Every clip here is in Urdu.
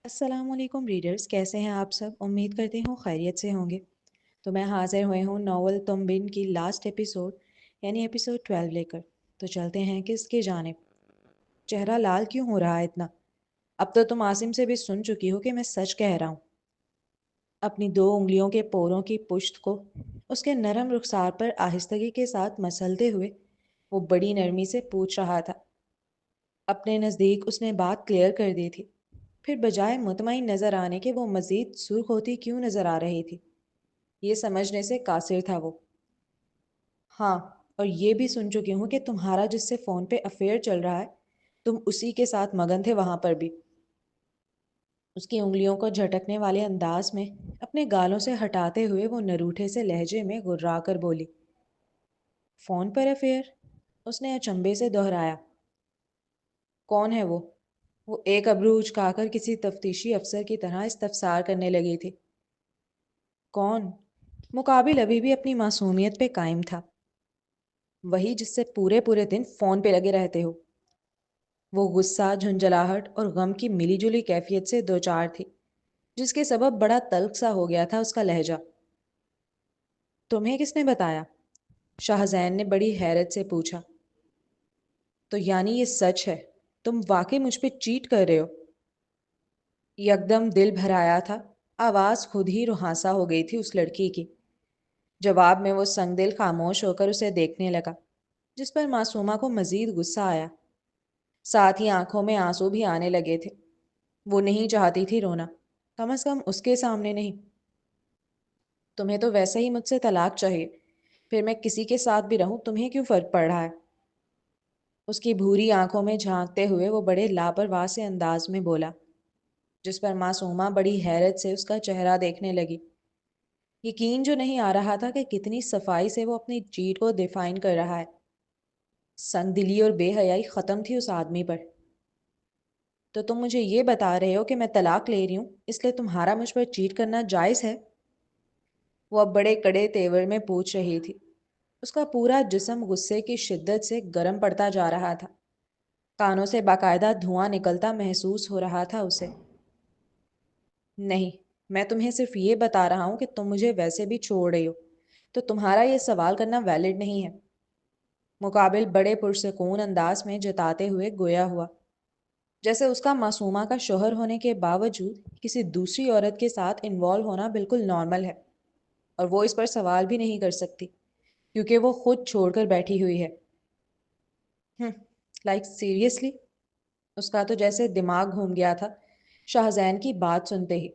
السلام علیکم ریڈرز، کیسے ہیں آپ سب؟ امید کرتی ہوں خیریت سے ہوں گے۔ تو میں حاضر ہوئے ہوں ناول تم بن کی لاسٹ ایپیسوڈ یعنی ایپیسوڈ 12 لے کر۔ تو چلتے ہیں کس کی جانب۔ چہرہ لال کیوں ہو رہا ہے اتنا؟ اب تو تم عاصم سے بھی سن چکی ہو کہ میں سچ کہہ رہا ہوں۔ اپنی 2 انگلیوں کے پوروں کی پشت کو اس کے نرم رخسار پر آہستگی کے ساتھ مسلتے ہوئے وہ بڑی نرمی سے پوچھ رہا تھا۔ اپنے نزدیک اس نے بات کلیئر کر دی تھی، پھر بجائے مطمئن نظر آنے کے وہ مزید سرخ ہوتی کیوں نظر آ رہی تھی، یہ سمجھنے سے قاصر تھا وہ۔ ہاں، اور یہ بھی سن چکی ہوں کہ تمہارا جس سے فون پہ افیئر چل رہا ہے، تم اسی کے ساتھ مگن تھے وہاں پر بھی۔ اس کی انگلیوں کو جھٹکنے والے انداز میں اپنے گالوں سے ہٹاتے ہوئے وہ نروٹھے سے لہجے میں گررا کر بولی۔ فون پر افیئر؟ اس نے اچنبے سے دہرایا۔ کون ہے وہ؟ وہ ایک ابرو اچکا کر کسی تفتیشی افسر کی طرح استفسار کرنے لگی تھی۔ کون؟ مقابل ابھی بھی اپنی معصومیت پہ قائم تھا۔ وہی جس سے پورے پورے دن فون پہ لگے رہتے ہو۔ وہ غصہ، جھنجھلاہٹ اور غم کی ملی جلی کیفیت سے دوچار تھی، جس کے سبب بڑا تلخ سا ہو گیا تھا اس کا لہجہ۔ تمہیں کس نے بتایا؟ شاہزین نے بڑی حیرت سے پوچھا۔ تو یعنی یہ سچ ہے؟ تم واقعی مجھ پہ چیٹ کر رہے ہو؟ یکدم دل بھر آیا تھا، آواز خود ہی رہاسا ہو گئی تھی اس لڑکی کی۔ جواب میں وہ سنگ دل خاموش ہو کر اسے دیکھنے لگا، جس پر معصومہ کو مزید غصہ آیا، ساتھ ہی آنکھوں میں آنسو بھی آنے لگے تھے۔ وہ نہیں چاہتی تھی رونا، کم از کم اس کے سامنے نہیں۔ تمہیں تو ویسے ہی مجھ سے طلاق چاہیے، پھر میں کسی کے ساتھ بھی رہوں تمہیں کیوں فرق پڑ رہا ہے؟ اس کی بھوری آنکھوں میں جھانکتے ہوئے وہ بڑے لاپرواہ سے انداز میں بولا، جس پر معصومہ بڑی حیرت سے اس کا چہرہ دیکھنے لگی۔ یقین جو نہیں آ رہا تھا کہ کتنی صفائی سے وہ اپنی چیٹ کو ڈیفائن کر رہا ہے۔ سنگ دلی اور بے حیائی ختم تھی اس آدمی پر۔ تو تم مجھے یہ بتا رہے ہو کہ میں طلاق لے رہی ہوں، اس لیے تمہارا مجھ پر چیٹ کرنا جائز ہے؟ وہ اب بڑے کڑے تیور میں پوچھ رہی تھی۔ اس کا پورا جسم غصے کی شدت سے گرم پڑتا جا رہا تھا، کانوں سے باقاعدہ دھواں نکلتا محسوس ہو رہا تھا اسے۔ نہیں، میں تمہیں صرف یہ بتا رہا ہوں کہ تم مجھے ویسے بھی چھوڑ رہی ہو، تو تمہارا یہ سوال کرنا ویلڈ نہیں ہے۔ مقابل بڑے پرسکون انداز میں جتاتے ہوئے گویا ہوا، جیسے اس کا معصومہ کا شوہر ہونے کے باوجود کسی دوسری عورت کے ساتھ انوالو ہونا بالکل نارمل ہے، اور وہ اس پر سوال بھی نہیں کر سکتی کیونکہ وہ خود چھوڑ کر بیٹھی ہوئی ہے۔ Like seriously? اس کا تو جیسے دماغ گھوم گیا تھا شاہزین کی بات سنتے ہی۔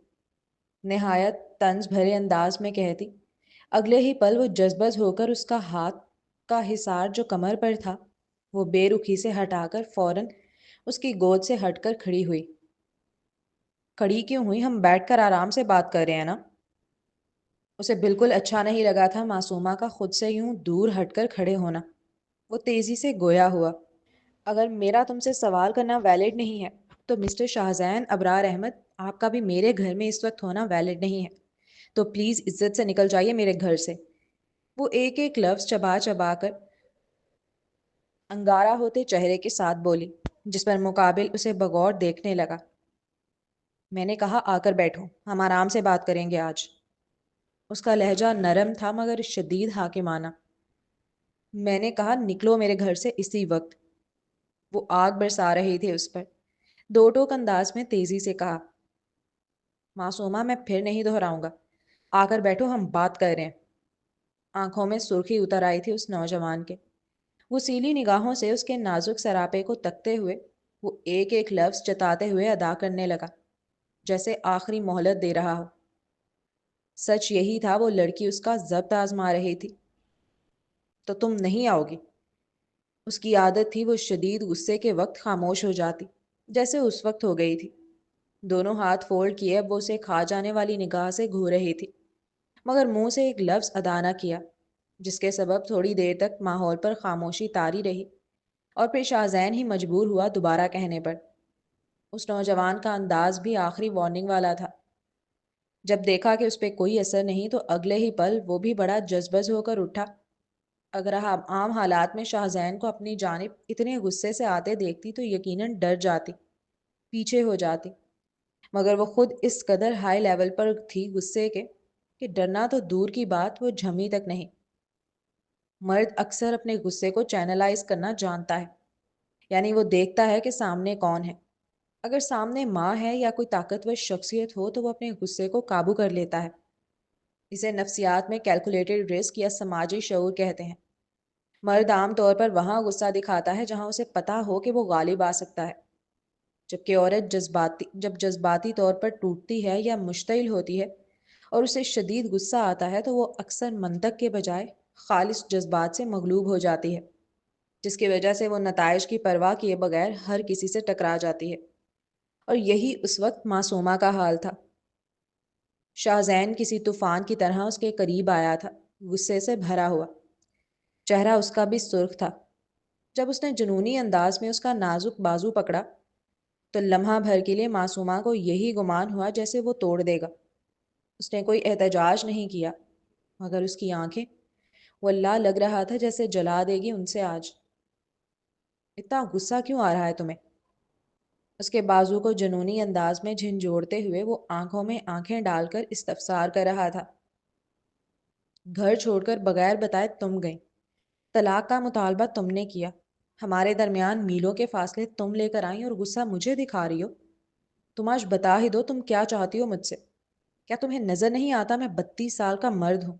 نہایت طنز بھرے انداز میں کہتی، اگلے ہی پل وہ جذبز ہو کر اس کا ہاتھ کا حصار جو کمر پر تھا وہ بے رخی سے ہٹا کر فوراً اس کی گود سے ہٹ کر کھڑی ہوئی۔ کھڑی کیوں ہوئی؟ ہم بیٹھ کر آرام سے بات کر رہے ہیں نا۔ اسے بالکل اچھا نہیں لگا تھا معصومہ کا خود سے یوں دور ہٹ کر کھڑے ہونا۔ وہ تیزی سے گویا ہوا، اگر میرا تم سے سوال کرنا ویلڈ نہیں ہے تو مسٹر شاہزین ابرار احمد، آپ کا بھی میرے گھر میں اس وقت ہونا ویلڈ نہیں ہے، تو پلیز عزت سے نکل جائیے میرے گھر سے۔ وہ ایک ایک لفظ چبا چبا کر انگارہ ہوتے چہرے کے ساتھ بولی، جس پر مقابل اسے بغور دیکھنے لگا۔ میں نے کہا آ کر بیٹھو، ہم آرام سے بات کریں گے آج۔ اس کا لہجہ نرم تھا مگر شدید حاکمانہ۔ میں نے کہا نکلو میرے گھر سے اسی وقت۔ وہ آگ برسا رہی تھی اس پر، دو ٹوک انداز میں تیزی سے کہا۔ معصومہ، میں پھر نہیں دہراؤں گا، آ کر بیٹھو، ہم بات کر رہے ہیں۔ آنکھوں میں سرخی اتر آئی تھی اس نوجوان کے۔ وہ سیلی نگاہوں سے اس کے نازک سراپے کو تکتے ہوئے وہ ایک ایک لفظ جتاتے ہوئے ادا کرنے لگا، جیسے آخری مہلت دے رہا ہو۔ سچ یہی تھا، وہ لڑکی اس کا ضبط آزما رہی تھی۔ تو تم نہیں آؤ گی؟ اس کی عادت تھی وہ شدید غصے کے وقت خاموش ہو جاتی، جیسے اس وقت ہو گئی تھی۔ دونوں ہاتھ فولڈ کیے اب وہ اسے کھا جانے والی نگاہ سے گھور رہی تھی، مگر منہ سے ایک لفظ ادا نہ کیا، جس کے سبب تھوڑی دیر تک ماحول پر خاموشی طاری رہی، اور پھر شاہزین ہی مجبور ہوا دوبارہ کہنے پر۔ اس نوجوان کا انداز بھی آخری وارننگ والا تھا۔ جب دیکھا کہ اس پہ کوئی اثر نہیں تو اگلے ہی پل وہ بھی بڑا جذبز ہو کر اٹھا۔ اگر عام حالات میں شاہزین کو اپنی جانب اتنے غصے سے آتے دیکھتی تو یقیناً ڈر جاتی، پیچھے ہو جاتی، مگر وہ خود اس قدر ہائی لیول پر تھی غصے کے کہ ڈرنا تو دور کی بات، وہ جھمی تک نہیں۔ مرد اکثر اپنے غصے کو چینلائز کرنا جانتا ہے، یعنی وہ دیکھتا ہے کہ سامنے کون ہے۔ اگر سامنے ماں ہے یا کوئی طاقتور شخصیت ہو تو وہ اپنے غصے کو قابو کر لیتا ہے۔ اسے نفسیات میں کیلکولیٹڈ رسک یا سماجی شعور کہتے ہیں۔ مرد عام طور پر وہاں غصہ دکھاتا ہے جہاں اسے پتہ ہو کہ وہ غالب آ سکتا ہے، جبکہ عورت جب جذباتی طور پر ٹوٹتی ہے یا مشتعل ہوتی ہے اور اسے شدید غصہ آتا ہے تو وہ اکثر منطق کے بجائے خالص جذبات سے مغلوب ہو جاتی ہے، جس کی وجہ سے وہ نتائج کی پرواہ کیے بغیر ہر کسی سے ٹکرا جاتی ہے۔ اور یہی اس وقت معصومہ کا حال تھا۔ شاہزین کسی طوفان کی طرح اس کے قریب آیا تھا، غصے سے بھرا ہوا۔ چہرہ اس کا بھی سرخ تھا۔ جب اس نے جنونی انداز میں اس کا نازک بازو پکڑا تو لمحہ بھر کے لیے معصومہ کو یہی گمان ہوا جیسے وہ توڑ دے گا۔ اس نے کوئی احتجاج نہیں کیا، مگر اس کی آنکھیں، واللہ لگ رہا تھا جیسے جلا دے گی ان سے آج۔ اتنا غصہ کیوں آ رہا ہے تمہیں؟ اس کے بازو کو جنونی انداز میں جھنجھوڑتے ہوئے وہ آنکھوں میں آنکھیں ڈال کر استفسار کر رہا تھا۔ گھر چھوڑ کر بغیر بتائے تم گئی، طلاق کا مطالبہ تم نے کیا، ہمارے درمیان میلوں کے فاصلے تم لے کر آئیں اور غصہ مجھے دکھا رہی ہو؟ تم آج بتا ہی دو تم کیا چاہتی ہو مجھ سے۔ کیا تمہیں نظر نہیں آتا میں 32 سال کا مرد ہوں؟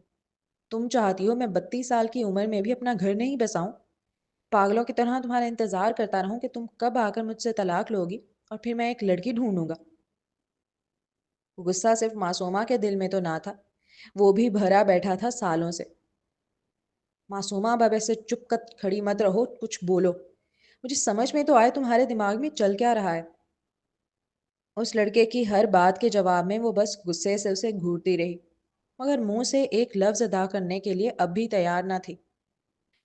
تم چاہتی ہو میں 32 سال کی عمر میں بھی اپنا گھر نہیں بساؤں؟ پاگلوں کی طرح تمہارا انتظار کرتا رہوں کہ تم کب آ کر مجھ سے طلاق لوگی اور پھر میں ایک لڑکی ڈھونڈوں گا۔ غصہ صرف معصومہ کے دل میں تو نہ تھا، وہ بھی بھرا بیٹھا تھا سالوں سے۔ معصومہ اب ایسے چپ کر کھڑی مت رہو، کچھ بولو، مجھے سمجھ میں تو آئے تمہارے دماغ میں چل کیا رہا ہے۔ اس لڑکے کی ہر بات کے جواب میں وہ بس غصے سے اسے گھورتی رہی، مگر منہ سے ایک لفظ ادا کرنے کے لیے اب بھی تیار نہ تھی،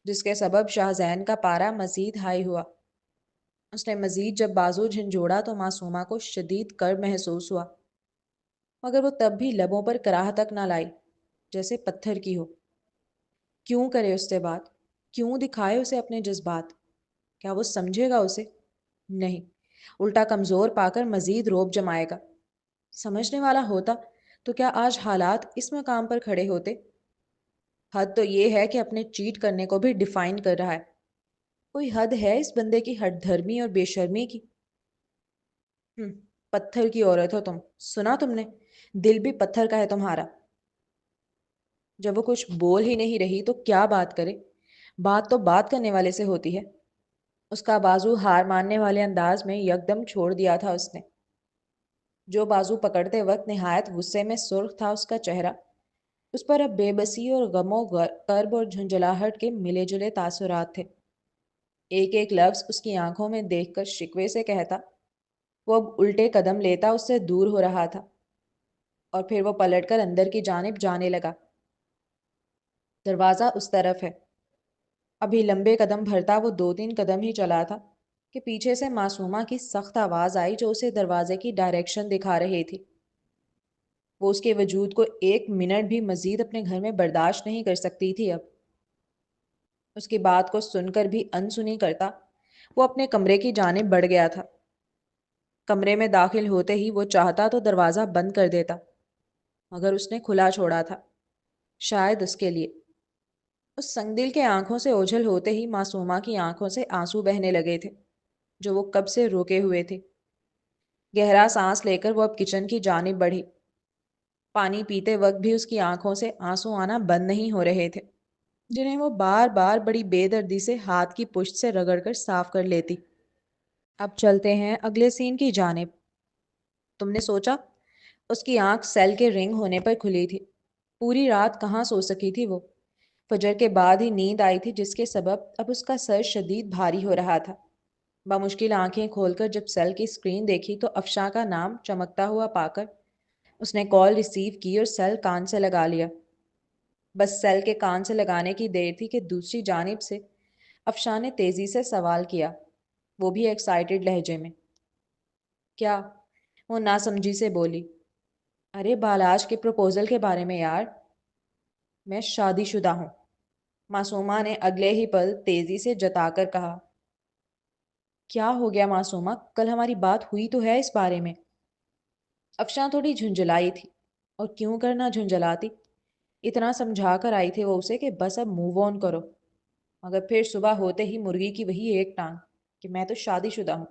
جس کے سبب شاہزین کا پارا مزید ہائی ہوا۔ اس نے مزید جب بازو جھنجھوڑا تو معصومہ کو شدید کرب محسوس ہوا، مگر وہ تب بھی لبوں پر کراہ تک نہ لائی، جیسے پتھر کی ہو۔ کیوں کرے اس سے بات؟ کیوں دکھائے اسے اپنے جذبات؟ کیا وہ سمجھے گا اسے؟ نہیں، الٹا کمزور پا کر مزید روب جمائے گا۔ سمجھنے والا ہوتا تو کیا آج حالات اس مقام پر کھڑے ہوتے؟ حد تو یہ ہے کہ اپنے چیٹ کرنے کو بھی ڈیفائن کر رہا ہے۔ کوئی حد ہے اس بندے کی ہٹ دھرمی اور بے شرمی کی؟ پتھر کی عورت ہو تم، سنا تم نے؟ دل بھی پتھر کا ہے تمہارا۔ جب وہ کچھ بول ہی نہیں رہی تو کیا بات کرے؟ بات تو بات کرنے والے سے ہوتی ہے۔ اس کا بازو ہار ماننے والے انداز میں یکدم چھوڑ دیا تھا اس نے۔ جو بازو پکڑتے وقت نہایت غصے میں سرخ تھا اس کا چہرہ، اس پر اب بے بسی اور غم و کرب اور جھنجھلاہٹ کے ملے جلے تاثرات تھے۔ ایک ایک لفظ اس کی آنکھوں میں دیکھ کر شکوے سے کہتا، وہ اب الٹے قدم لیتا اس سے دور ہو رہا تھا، اور پھر وہ پلٹ کر اندر کی جانب جانے لگا۔ دروازہ اس طرف ہے۔ ابھی لمبے قدم بھرتا وہ 2-3 قدم ہی چلا تھا کہ پیچھے سے معصومہ کی سخت آواز آئی جو اسے دروازے کی ڈائریکشن دکھا رہی تھی۔ وہ اس کے وجود کو 1 منٹ بھی مزید اپنے گھر میں برداشت نہیں کر سکتی تھی۔ اب اس کی بات کو سن کر بھی انسنی کرتا وہ اپنے کمرے کی جانب بڑھ گیا تھا۔ کمرے میں داخل ہوتے ہی وہ چاہتا تو دروازہ بند کر دیتا، مگر اس نے کھلا چھوڑا تھا، شاید اس کے لیے۔ اس سنگدل کے آنکھوں سے اوجھل ہوتے ہی معصومہ کی آنکھوں سے آنسو بہنے لگے تھے جو وہ کب سے روکے ہوئے تھے۔ گہرا سانس لے کر وہ اب کچن کی جانب بڑھی۔ پانی پیتے وقت بھی اس کی آنکھوں سے آنسو آنا بند نہیں ہو رہے تھے، جنہیں وہ بار بار بڑی بے دردی سے ہاتھ کی پشت سے رگڑ کر صاف کر لیتی۔ اب چلتے ہیں اگلے سین کی جانب۔ تم نے سوچا؟ اس کی آنکھ سیل کے رنگ ہونے پر کھلی تھی۔ پوری رات کہاں سو سکی تھی وہ؟ فجر کے بعد ہی نیند آئی تھی، جس کے سبب اب اس کا سر شدید بھاری ہو رہا تھا۔ بمشکل آنکھیں کھول کر جب سیل کی اسکرین دیکھی تو افشاں کا نام چمکتا ہوا پا کر اس نے کال ریسیو کی اور سیل کان سے لگا لیا۔ بس سیل کے کان سے لگانے کی دیر تھی کہ دوسری جانب سے افشاں نے تیزی سے سوال کیا، وہ بھی ایکسائٹڈ لہجے میں۔ کیا؟ وہ ناسمجھی سے بولی۔ ارے بالاج کے پروپوزل کے بارے میں یار۔ میں شادی شدہ ہوں، معصومہ نے اگلے ہی پل تیزی سے جتا کر کہا۔ کیا ہو گیا معصومہ؟ کل ہماری بات ہوئی تو ہے اس بارے میں۔ افشاں تھوڑی جھنجھلائی تھی، اور کیوں کرنا جھنجھلاتی؟ اتنا سمجھا کر آئی تھی وہ اسے کہ بس اب موو آن کرو، مگر پھر صبح ہوتے ہی مرغی کی وہی ایک ٹانگ کہ میں تو شادی شدہ ہوں۔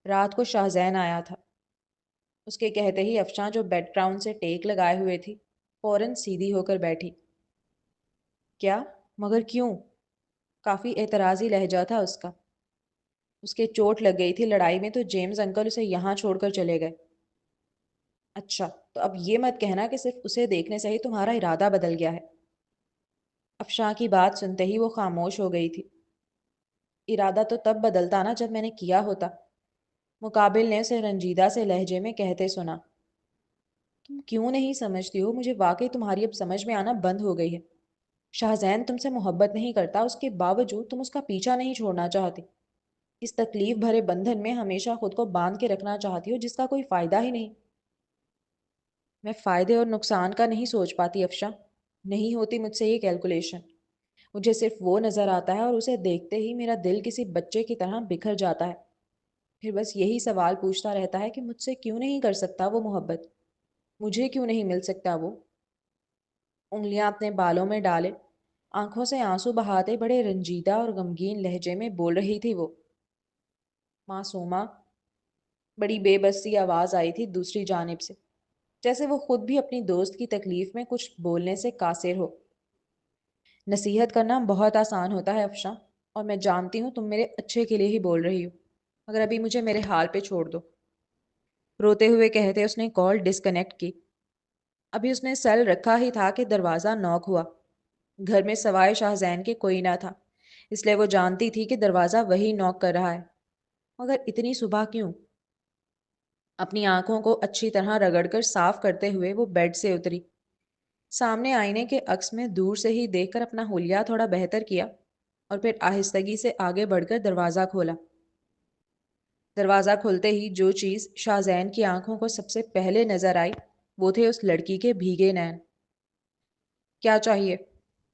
رات کو شاہزین آیا تھا۔ اس کے کہتے ہی افشاں جو بیڈ گراؤنڈ سے ٹیک لگائے ہوئے تھی فوراً سیدھی ہو کر بیٹھی۔ کیا؟ مگر کیوں؟ کافی اعتراضی لہجہ تھا اس کا۔ اس کے چوٹ لگ گئی تھی لڑائی میں، تو جیمز انکل اسے یہاں چھوڑ کر چلے گئے۔ اچھا، تو اب یہ مت کہنا کہ صرف اسے دیکھنے سے ہی تمہارا ارادہ بدل گیا ہے۔ افشاں کی بات سنتے ہی وہ خاموش ہو گئی تھی۔ ارادہ تو تب بدلتا نا جب میں نے کیا ہوتا، مقابل نے اسے رنجیدہ سے لہجے میں کہتے سنا۔ تم کیوں نہیں سمجھتی ہو؟ مجھے واقعی تمہاری اب سمجھ میں آنا بند ہو گئی ہے۔ شاہزین تم سے محبت نہیں کرتا، اس کے باوجود تم اس کا پیچھا نہیں چھوڑنا چاہتی۔ اس تکلیف بھرے بندھن میں ہمیشہ خود کو باندھ کے رکھنا چاہتی ہو جس کا کوئی فائدہ ہی نہیں۔ میں فائدے اور نقصان کا نہیں سوچ پاتی افشاں، نہیں ہوتی مجھ سے یہ کیلکولیشن۔ مجھے صرف وہ نظر آتا ہے اور اسے دیکھتے ہی میرا دل کسی بچے کی طرح بکھر جاتا ہے۔ پھر بس یہی سوال پوچھتا رہتا ہے کہ مجھ سے کیوں نہیں کر سکتا وہ محبت، مجھے کیوں نہیں مل سکتا وہ۔ انگلیاں اپنے بالوں میں ڈالے، آنکھوں سے آنسو بہاتے بڑے رنجیدہ اور غمگین لہجے میں بول رہی تھی وہ۔ معصومہ، بڑی بے بسی آواز آئی تھی دوسری جانب سے، جیسے وہ خود بھی اپنی دوست کی تکلیف میں کچھ بولنے سے قاصر ہو۔ نصیحت کرنا بہت آسان ہوتا ہے افشاں، اور میں جانتی ہوں تم میرے اچھے کے لیے ہی بول رہی ہو، مگر ابھی مجھے میرے حال پہ چھوڑ دو۔ روتے ہوئے کہتے اس نے کال ڈسکنیکٹ کی۔ ابھی اس نے سیل رکھا ہی تھا کہ دروازہ نوک ہوا۔ گھر میں سوائے شاہزین کے کوئی نہ تھا، اس لیے وہ جانتی تھی کہ دروازہ وہی نوک کر رہا ہے، مگر اتنی صبح کیوں؟ اپنی آنکھوں کو اچھی طرح رگڑ کر صاف کرتے ہوئے وہ بیڈ سے اتری۔ سامنے آئینے کے عکس میں دور سے ہی دیکھ کر اپنا حلیہ تھوڑا بہتر کیا، اور پھر آہستگی سے آگے بڑھ کر دروازہ کھولا۔ دروازہ کھلتے ہی جو چیز شاہزین کی آنکھوں کو سب سے پہلے نظر آئی وہ تھے اس لڑکی کے بھیگے نین۔ کیا چاہیے؟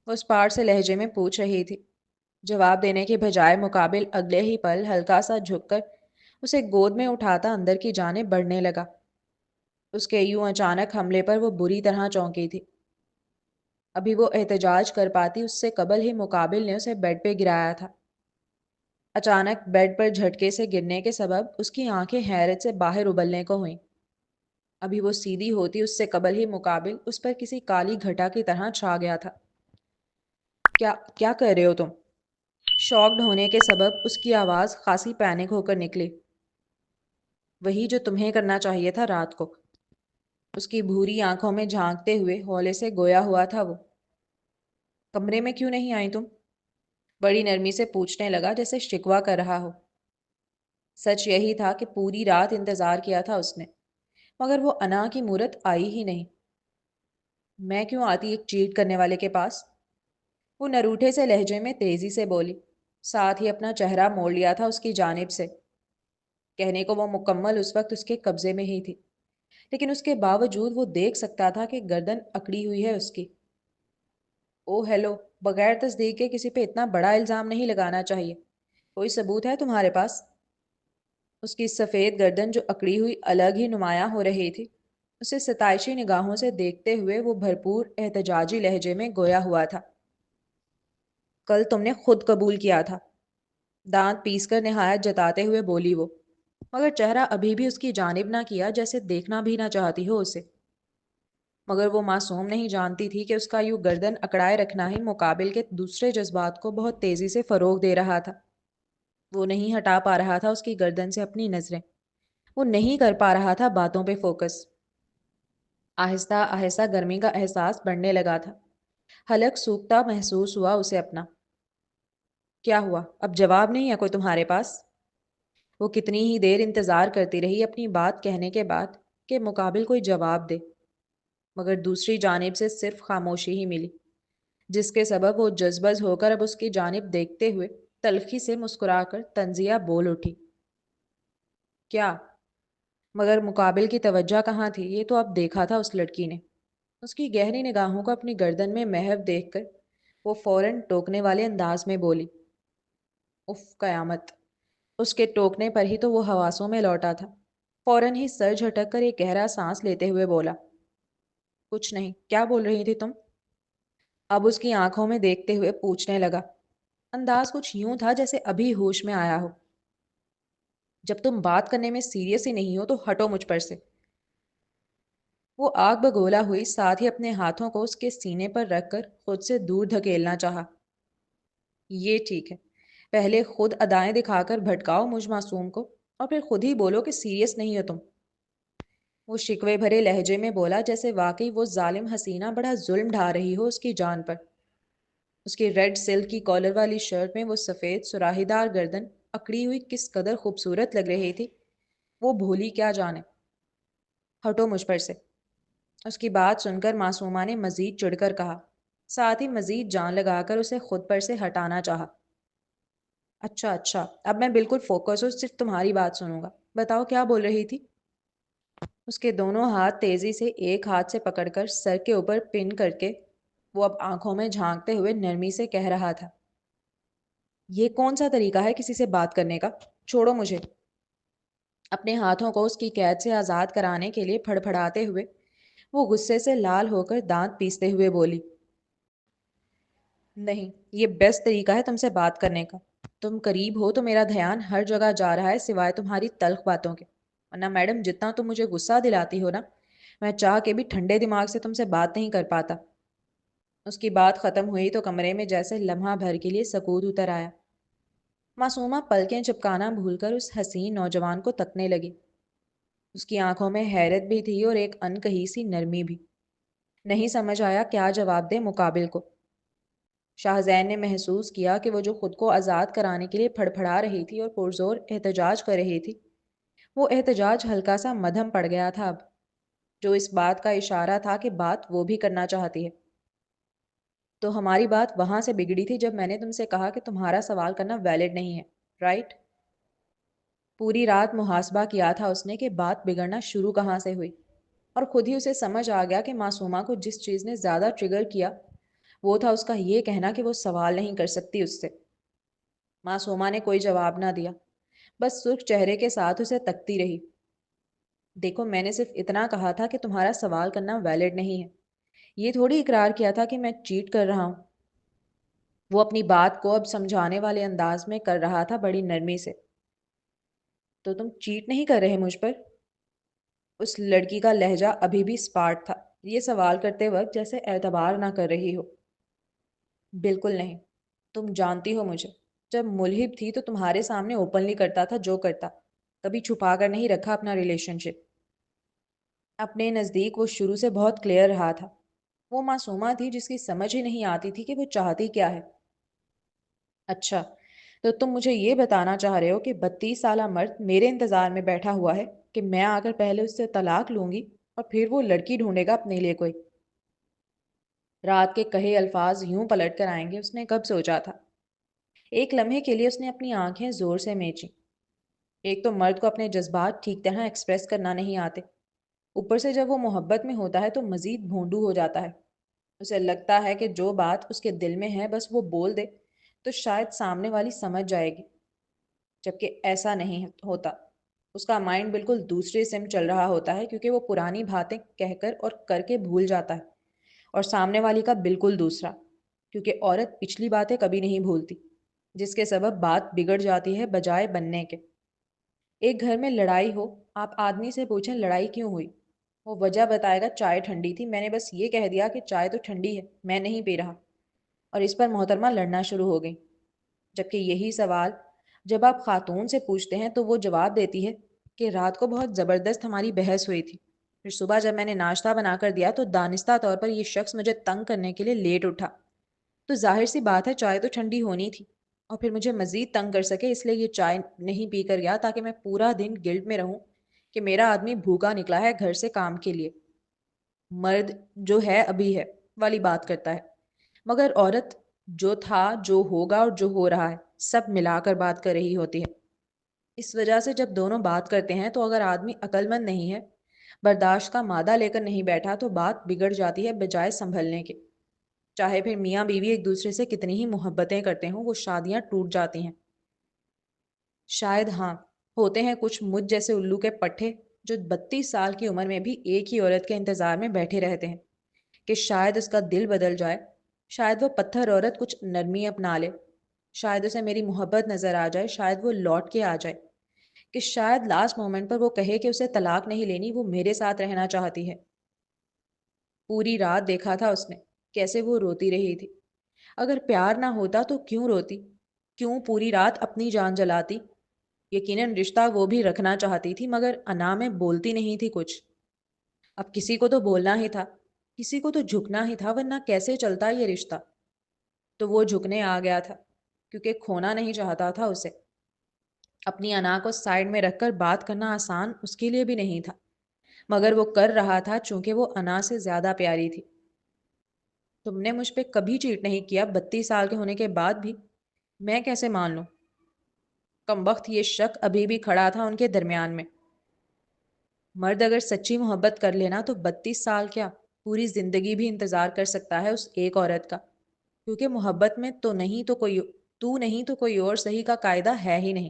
وہ اس پار سے لہجے میں پوچھ رہی تھی۔ جواب دینے کے بجائے مقابل اگلے ہی پل ہلکا سا جھک کر اسے گود میں اٹھاتا اندر کی جانب بڑھنے لگا۔ اس کے یوں اچانک حملے پر وہ بری طرح چونکی تھی۔ ابھی وہ احتجاج کر پاتی اس سے قبل ہی مقابل نے اسے بیڈ پہ گرایا تھا۔ اچانک بیڈ پر جھٹکے سے گرنے کے سبب اس کی آنکھیں حیرت سے باہر ابلنے کو ہوئیں۔ ابھی وہ سیدھی ہوتی اس سے قبل ہی مقابل اس پر کسی کالی گھٹا کی طرح چھا گیا تھا۔ کیا کیا کر رہے ہو تم؟ شاکڈ ہونے کے سبب اس کی آواز خاصی پینک ہو کر نکلی۔ وہی جو تمہیں کرنا چاہیے تھا رات کو۔ اس کی بھوری آنکھوں میں جھانکتے ہوئے ہولے سے گویا ہوا تھا وہ۔ کمرے میں کیوں نہیں آئی تم؟ بڑی نرمی سے پوچھنے لگا جیسے شکوہ کر رہا ہو۔ سچ یہی تھا کہ پوری رات انتظار کیا تھا اس نے، مگر وہ انا کی مورت آئی ہی نہیں۔ میں کیوں آتی ایک چیٹ کرنے والے کے پاس؟ وہ نروٹھے سے لہجے میں تیزی سے بولی، ساتھ ہی اپنا چہرہ موڑ لیا تھا اس کی جانب سے۔ کہنے کو وہ مکمل اس وقت اس کے قبضے میں ہی تھی، لیکن اس کے باوجود وہ دیکھ سکتا تھا کہ گردن اکڑی ہوئی ہے اس کی۔ او ہیلو، بغیر تصدیق کے کسی پہ اتنا بڑا الزام نہیں لگانا چاہیے۔ کوئی ثبوت ہے تمہارے پاس؟ اس کی سفید گردن جو اکڑی ہوئی الگ ہی نمایاں ہو رہی تھی، اسے ستائشی نگاہوں سے دیکھتے ہوئے وہ بھرپور احتجاجی لہجے میں گویا ہوا تھا۔ کل تم نے خود قبول کیا تھا، دانت پیس کر نہایت جتاتے ہوئے بولی وہ، مگر چہرہ ابھی بھی اس کی جانب نہ کیا جیسے دیکھنا بھی نہ چاہتی ہو اسے۔ مگر وہ معصوم نہیں جانتی تھی کہ اس کا یوں گردن اکڑائے رکھنا ہی مقابل کے دوسرے جذبات کو بہت تیزی سے فروغ دے رہا تھا۔ وہ نہیں ہٹا پا رہا تھا اس کی گردن سے اپنی نظریں، وہ نہیں کر پا رہا تھا باتوں پہ فوکس۔ آہستہ آہستہ گرمی کا احساس بڑھنے لگا تھا، حلق سوکھتا محسوس ہوا اسے اپنا۔ کیا ہوا؟ اب جواب نہیں ہے کوئی تمہارے پاس؟ وہ کتنی ہی دیر انتظار کرتی رہی اپنی بات کہنے کے بعد کہ مقابل کوئی جواب دے، مگر دوسری جانب سے صرف خاموشی ہی ملی، جس کے سبب وہ جذبز ہو کر اب اس کی جانب دیکھتے ہوئے تلخی سے مسکرا کر طنزیہ بول اٹھی۔ کیا؟ مگر مقابل کی توجہ کہاں تھی؟ یہ تو اب دیکھا تھا اس لڑکی نے۔ اس کی گہری نگاہوں کو اپنی گردن میں محو دیکھ کر وہ فوراً ٹوکنے والے انداز میں بولی۔ اف قیامت! اس کے ٹوکنے پر ہی تو وہ حواسوں میں لوٹا تھا۔ فوراً ہی سر جھٹک کر ایک گہرا سانس لیتے ہوئے بولا، کچھ نہیں، کیا بول رہی تھی تم؟ اب اس کی آنکھوں میں دیکھتے ہوئے پوچھنے لگا، انداز کچھ یوں تھا جیسے ابھی ہوش میں آیا ہو، جب تم بات کرنے میں سیریس ہی نہیں ہو تو ہٹو مجھ پر سے۔ وہ آگ بگولا ہوئی، ساتھ ہی اپنے ہاتھوں کو اس کے سینے پر رکھ کر خود سے دور دھکیلنا چاہا۔ یہ ٹھیک ہے، پہلے خود ادائیں دکھا کر بھٹکاؤ مجھ معصوم کو، اور پھر خود ہی بولو کہ سیریس نہیں ہو تم۔ وہ شکوے بھرے لہجے میں بولا جیسے واقعی وہ ظالم حسینہ بڑا ظلم ڈھا رہی ہو اس کی جان پر۔ اس کی ریڈ سلک کی کالر والی شرٹ میں وہ سفید سراہی دار گردن اکڑی ہوئی کس قدر خوبصورت لگ رہی تھی، وہ بھولی کیا جانے۔ ہٹو مجھ پر سے۔ اس کی بات سن کر معصومہ نے مزید چڑھ کر کہا، ساتھ ہی مزید جان لگا کر اسے خود پر سے ہٹانا چاہا۔ اچھا اچھا، اب میں بالکل فوکس ہوں، صرف تمہاری بات سنوں گا، بتاؤ کیا بول رہی تھی؟ اس کے دونوں ہاتھ تیزی سے ایک ہاتھ سے پکڑ کر سر کے اوپر پن کر کے وہ اب آنکھوں میں جھانکتے ہوئے نرمی سے کہہ رہا تھا، یہ کون سا طریقہ ہے کسی سے بات کرنے کا؟ چھوڑو مجھے۔ اپنے ہاتھوں کو اس کی قید سے آزاد کرانے کے لیے پھڑ پھڑاتے ہوئے وہ غصے سے لال ہو کر دانت پیستے ہوئے بولی، نہیں، یہ بیسٹ طریقہ ہے تم سے بات کرنے کا۔ تم قریب ہو تو میرا دھیان ہر جگہ جا رہا ہے سوائے تمہاری تلخ باتوں کے، ورنہ میڈم جتنا تم مجھے غصہ دلاتی ہو نا، میں چاہ کے بھی ٹھنڈے دماغ سے تم سے بات نہیں کر پاتا۔ اس کی بات ختم ہوئی تو کمرے میں جیسے لمحہ بھر کے لیے سکوت اتر آیا۔ معصومہ پلکیں چپکانا بھول کر اس حسین نوجوان کو تکنے لگی۔ اس کی آنکھوں میں حیرت بھی تھی اور ایک انکہی سی نرمی بھی۔ نہیں سمجھ آیا کیا جواب دے مقابل کو۔ شاہزین نے محسوس کیا کہ وہ جو خود کو آزاد کرانے کے لیے پھڑ پھڑا رہی تھی اور پرزور احتجاج کر رہی تھی، وہ احتجاج ہلکا سا مدھم پڑ گیا تھا اب، جو اس بات کا اشارہ تھا کہ بات وہ بھی کرنا چاہتی ہے۔ تو ہماری بات وہاں سے بگڑی تھی جب میں نے تم سے کہا کہ تمہارا سوال کرنا ویلڈ نہیں ہے، رائٹ؟ پوری رات محاسبہ کیا تھا اس نے کہ بات بگڑنا شروع کہاں سے ہوئی، اور خود ہی اسے سمجھ آ گیا کہ معصومہ کو جس چیز نے زیادہ ٹریگر کیا وہ تھا اس کا یہ کہنا کہ وہ سوال نہیں کر سکتی اس سے۔ معصومہ نے کوئی جواب نہ دیا، بس سرخ چہرے کے ساتھ اسے تکتی رہی۔ دیکھو، میں نے صرف اتنا کہا تھا کہ تمہارا سوال کرنا ویلڈ نہیں ہے، یہ تھوڑی اقرار کیا تھا کہ میں چیٹ کر رہا ہوں۔ وہ اپنی بات کو اب سمجھانے والے انداز میں کر رہا تھا، بڑی نرمی سے۔ تو تم چیٹ نہیں کر رہے مجھ پر؟ اس لڑکی کا لہجہ ابھی بھی اسپارٹ تھا، یہ سوال کرتے وقت جیسے اعتبار نہ کر رہی ہو۔ بالکل نہیں، تم جانتی ہو مجھے، جب ملہب تھی تو تمہارے سامنے اوپنلی کرتا تھا جو کرتا، کبھی چھپا کر نہیں رکھا اپنا ریلیشن شپ۔ اپنے نزدیک وہ شروع سے بہت کلیئر رہا تھا۔ وہ معصومہ تھی جس کی سمجھ ہی نہیں آتی تھی کہ وہ چاہتی کیا ہے۔ اچھا، تو تم مجھے یہ بتانا چاہ رہے ہو کہ 32 سالہ مرد میرے انتظار میں بیٹھا ہوا ہے کہ میں آ کر پہلے اس سے طلاق لوں گی اور پھر وہ لڑکی ڈھونڈے گا اپنے لیے کوئی؟ رات کے کہے الفاظ یوں پلٹ کر آئیں گے اس نے کب سوچا تھا؟ ایک لمحے کے لیے اس نے اپنی آنکھیں زور سے میچیں۔ ایک تو مرد کو اپنے جذبات ٹھیک طرح ایکسپریس کرنا نہیں آتے، اوپر سے جب وہ محبت میں ہوتا ہے تو مزید بھونڈو ہو جاتا ہے۔ اسے لگتا ہے کہ جو بات اس کے دل میں ہے بس وہ بول دے تو شاید سامنے والی سمجھ جائے گی، جبکہ ایسا نہیں ہوتا۔ اس کا مائنڈ بالکل دوسرے سم چل رہا ہوتا ہے، کیونکہ وہ پرانی باتیں کہہ کر اور کر کے بھول جاتا ہے، اور سامنے والی کا بالکل دوسرا، کیونکہ عورت پچھلی باتیں کبھی نہیں بھولتی، جس کے سبب بات بگڑ جاتی ہے بجائے بننے کے۔ ایک گھر میں لڑائی ہو، آپ آدمی سے پوچھیں لڑائی کیوں ہوئی، وہ وجہ بتائے گا چائے ٹھنڈی تھی، میں نے بس یہ کہہ دیا کہ چائے تو ٹھنڈی ہے، میں نہیں پی رہا، اور اس پر محترمہ لڑنا شروع ہو گئی۔ جبکہ یہی سوال جب آپ خاتون سے پوچھتے ہیں تو وہ جواب دیتی ہے کہ رات کو بہت زبردست ہماری بحث ہوئی تھی، پھر صبح جب میں نے ناشتہ بنا کر دیا تو دانستہ طور پر یہ شخص مجھے تنگ کرنے کے لیے لیٹ اٹھا، تو ظاہر سی بات ہے چائے تو ٹھنڈی ہونی تھی، اور پھر مجھے مزید تنگ کر سکے اس لیے یہ چائے نہیں پی کر گیا تاکہ میں پورا دن گلٹ میں رہوں کہ میرا آدمی بھوکا نکلا ہے گھر سے کام کے لیے۔ مرد جو ہے ابھی ہے والی بات کرتا ہے، مگر عورت جو تھا، جو ہوگا اور جو ہو رہا ہے سب ملا کر بات کر رہی ہوتی ہے۔ اس وجہ سے جب دونوں بات کرتے ہیں تو اگر آدمی عقل مند نہیں ہے، برداشت کا مادہ لے کر نہیں بیٹھا، تو بات بگڑ جاتی ہے بجائے سنبھلنے کے۔ چاہے پھر میاں بیوی ایک دوسرے سے کتنی ہی محبتیں کرتے ہوں، وہ شادیاں ٹوٹ جاتی ہیں۔ شاید ہاں، ہوتے ہیں کچھ مجھ جیسے الو کے پٹھے جو 32 سال کی عمر میں بھی ایک ہی عورت کے انتظار میں بیٹھے رہتے ہیں کہ شاید اس کا دل بدل جائے، شاید وہ پتھر عورت کچھ نرمی اپنا لے، شاید اسے میری محبت نظر آ جائے، شاید وہ لوٹ کے آ جائے، کہ شاید لاسٹ مومنٹ پر وہ کہے کہ اسے طلاق نہیں لینی، وہ میرے ساتھ رہنا چاہتی ہے۔ پوری رات دیکھا تھا اس نے کیسے وہ روتی رہی تھی۔ اگر پیار نہ ہوتا تو کیوں روتی؟ کیوں پوری رات اپنی جان جلاتی؟ یقیناً رشتہ وہ بھی رکھنا چاہتی تھی، مگر انا میں بولتی نہیں تھی کچھ۔ اب کسی کو تو بولنا ہی تھا، کسی کو تو جھکنا ہی تھا، ورنہ کیسے چلتا یہ رشتہ؟ تو وہ جھکنے آ گیا تھا، کیونکہ کھونا نہیں چاہتا تھا اسے۔ اپنی انا کو سائڈ میں رکھ کر بات کرنا آسان اس کے لیے بھی نہیں تھا، مگر وہ کر رہا تھا چونکہ وہ انا سے زیادہ پیاری تھی۔ تم نے مجھ پہ کبھی چیٹ نہیں کیا 32 سال کے ہونے کے بعد بھی، میں کیسے مان لوں؟ کمبخت یہ شک ابھی بھی کھڑا تھا ان کے درمیان میں۔ مرد اگر سچی محبت کر لینا تو 32 سال کیا، پوری زندگی بھی انتظار کر سکتا ہے اس ایک عورت کا، کیونکہ محبت میں تو نہیں تو کوئی اور صحیح کا قاعدہ ہے ہی نہیں۔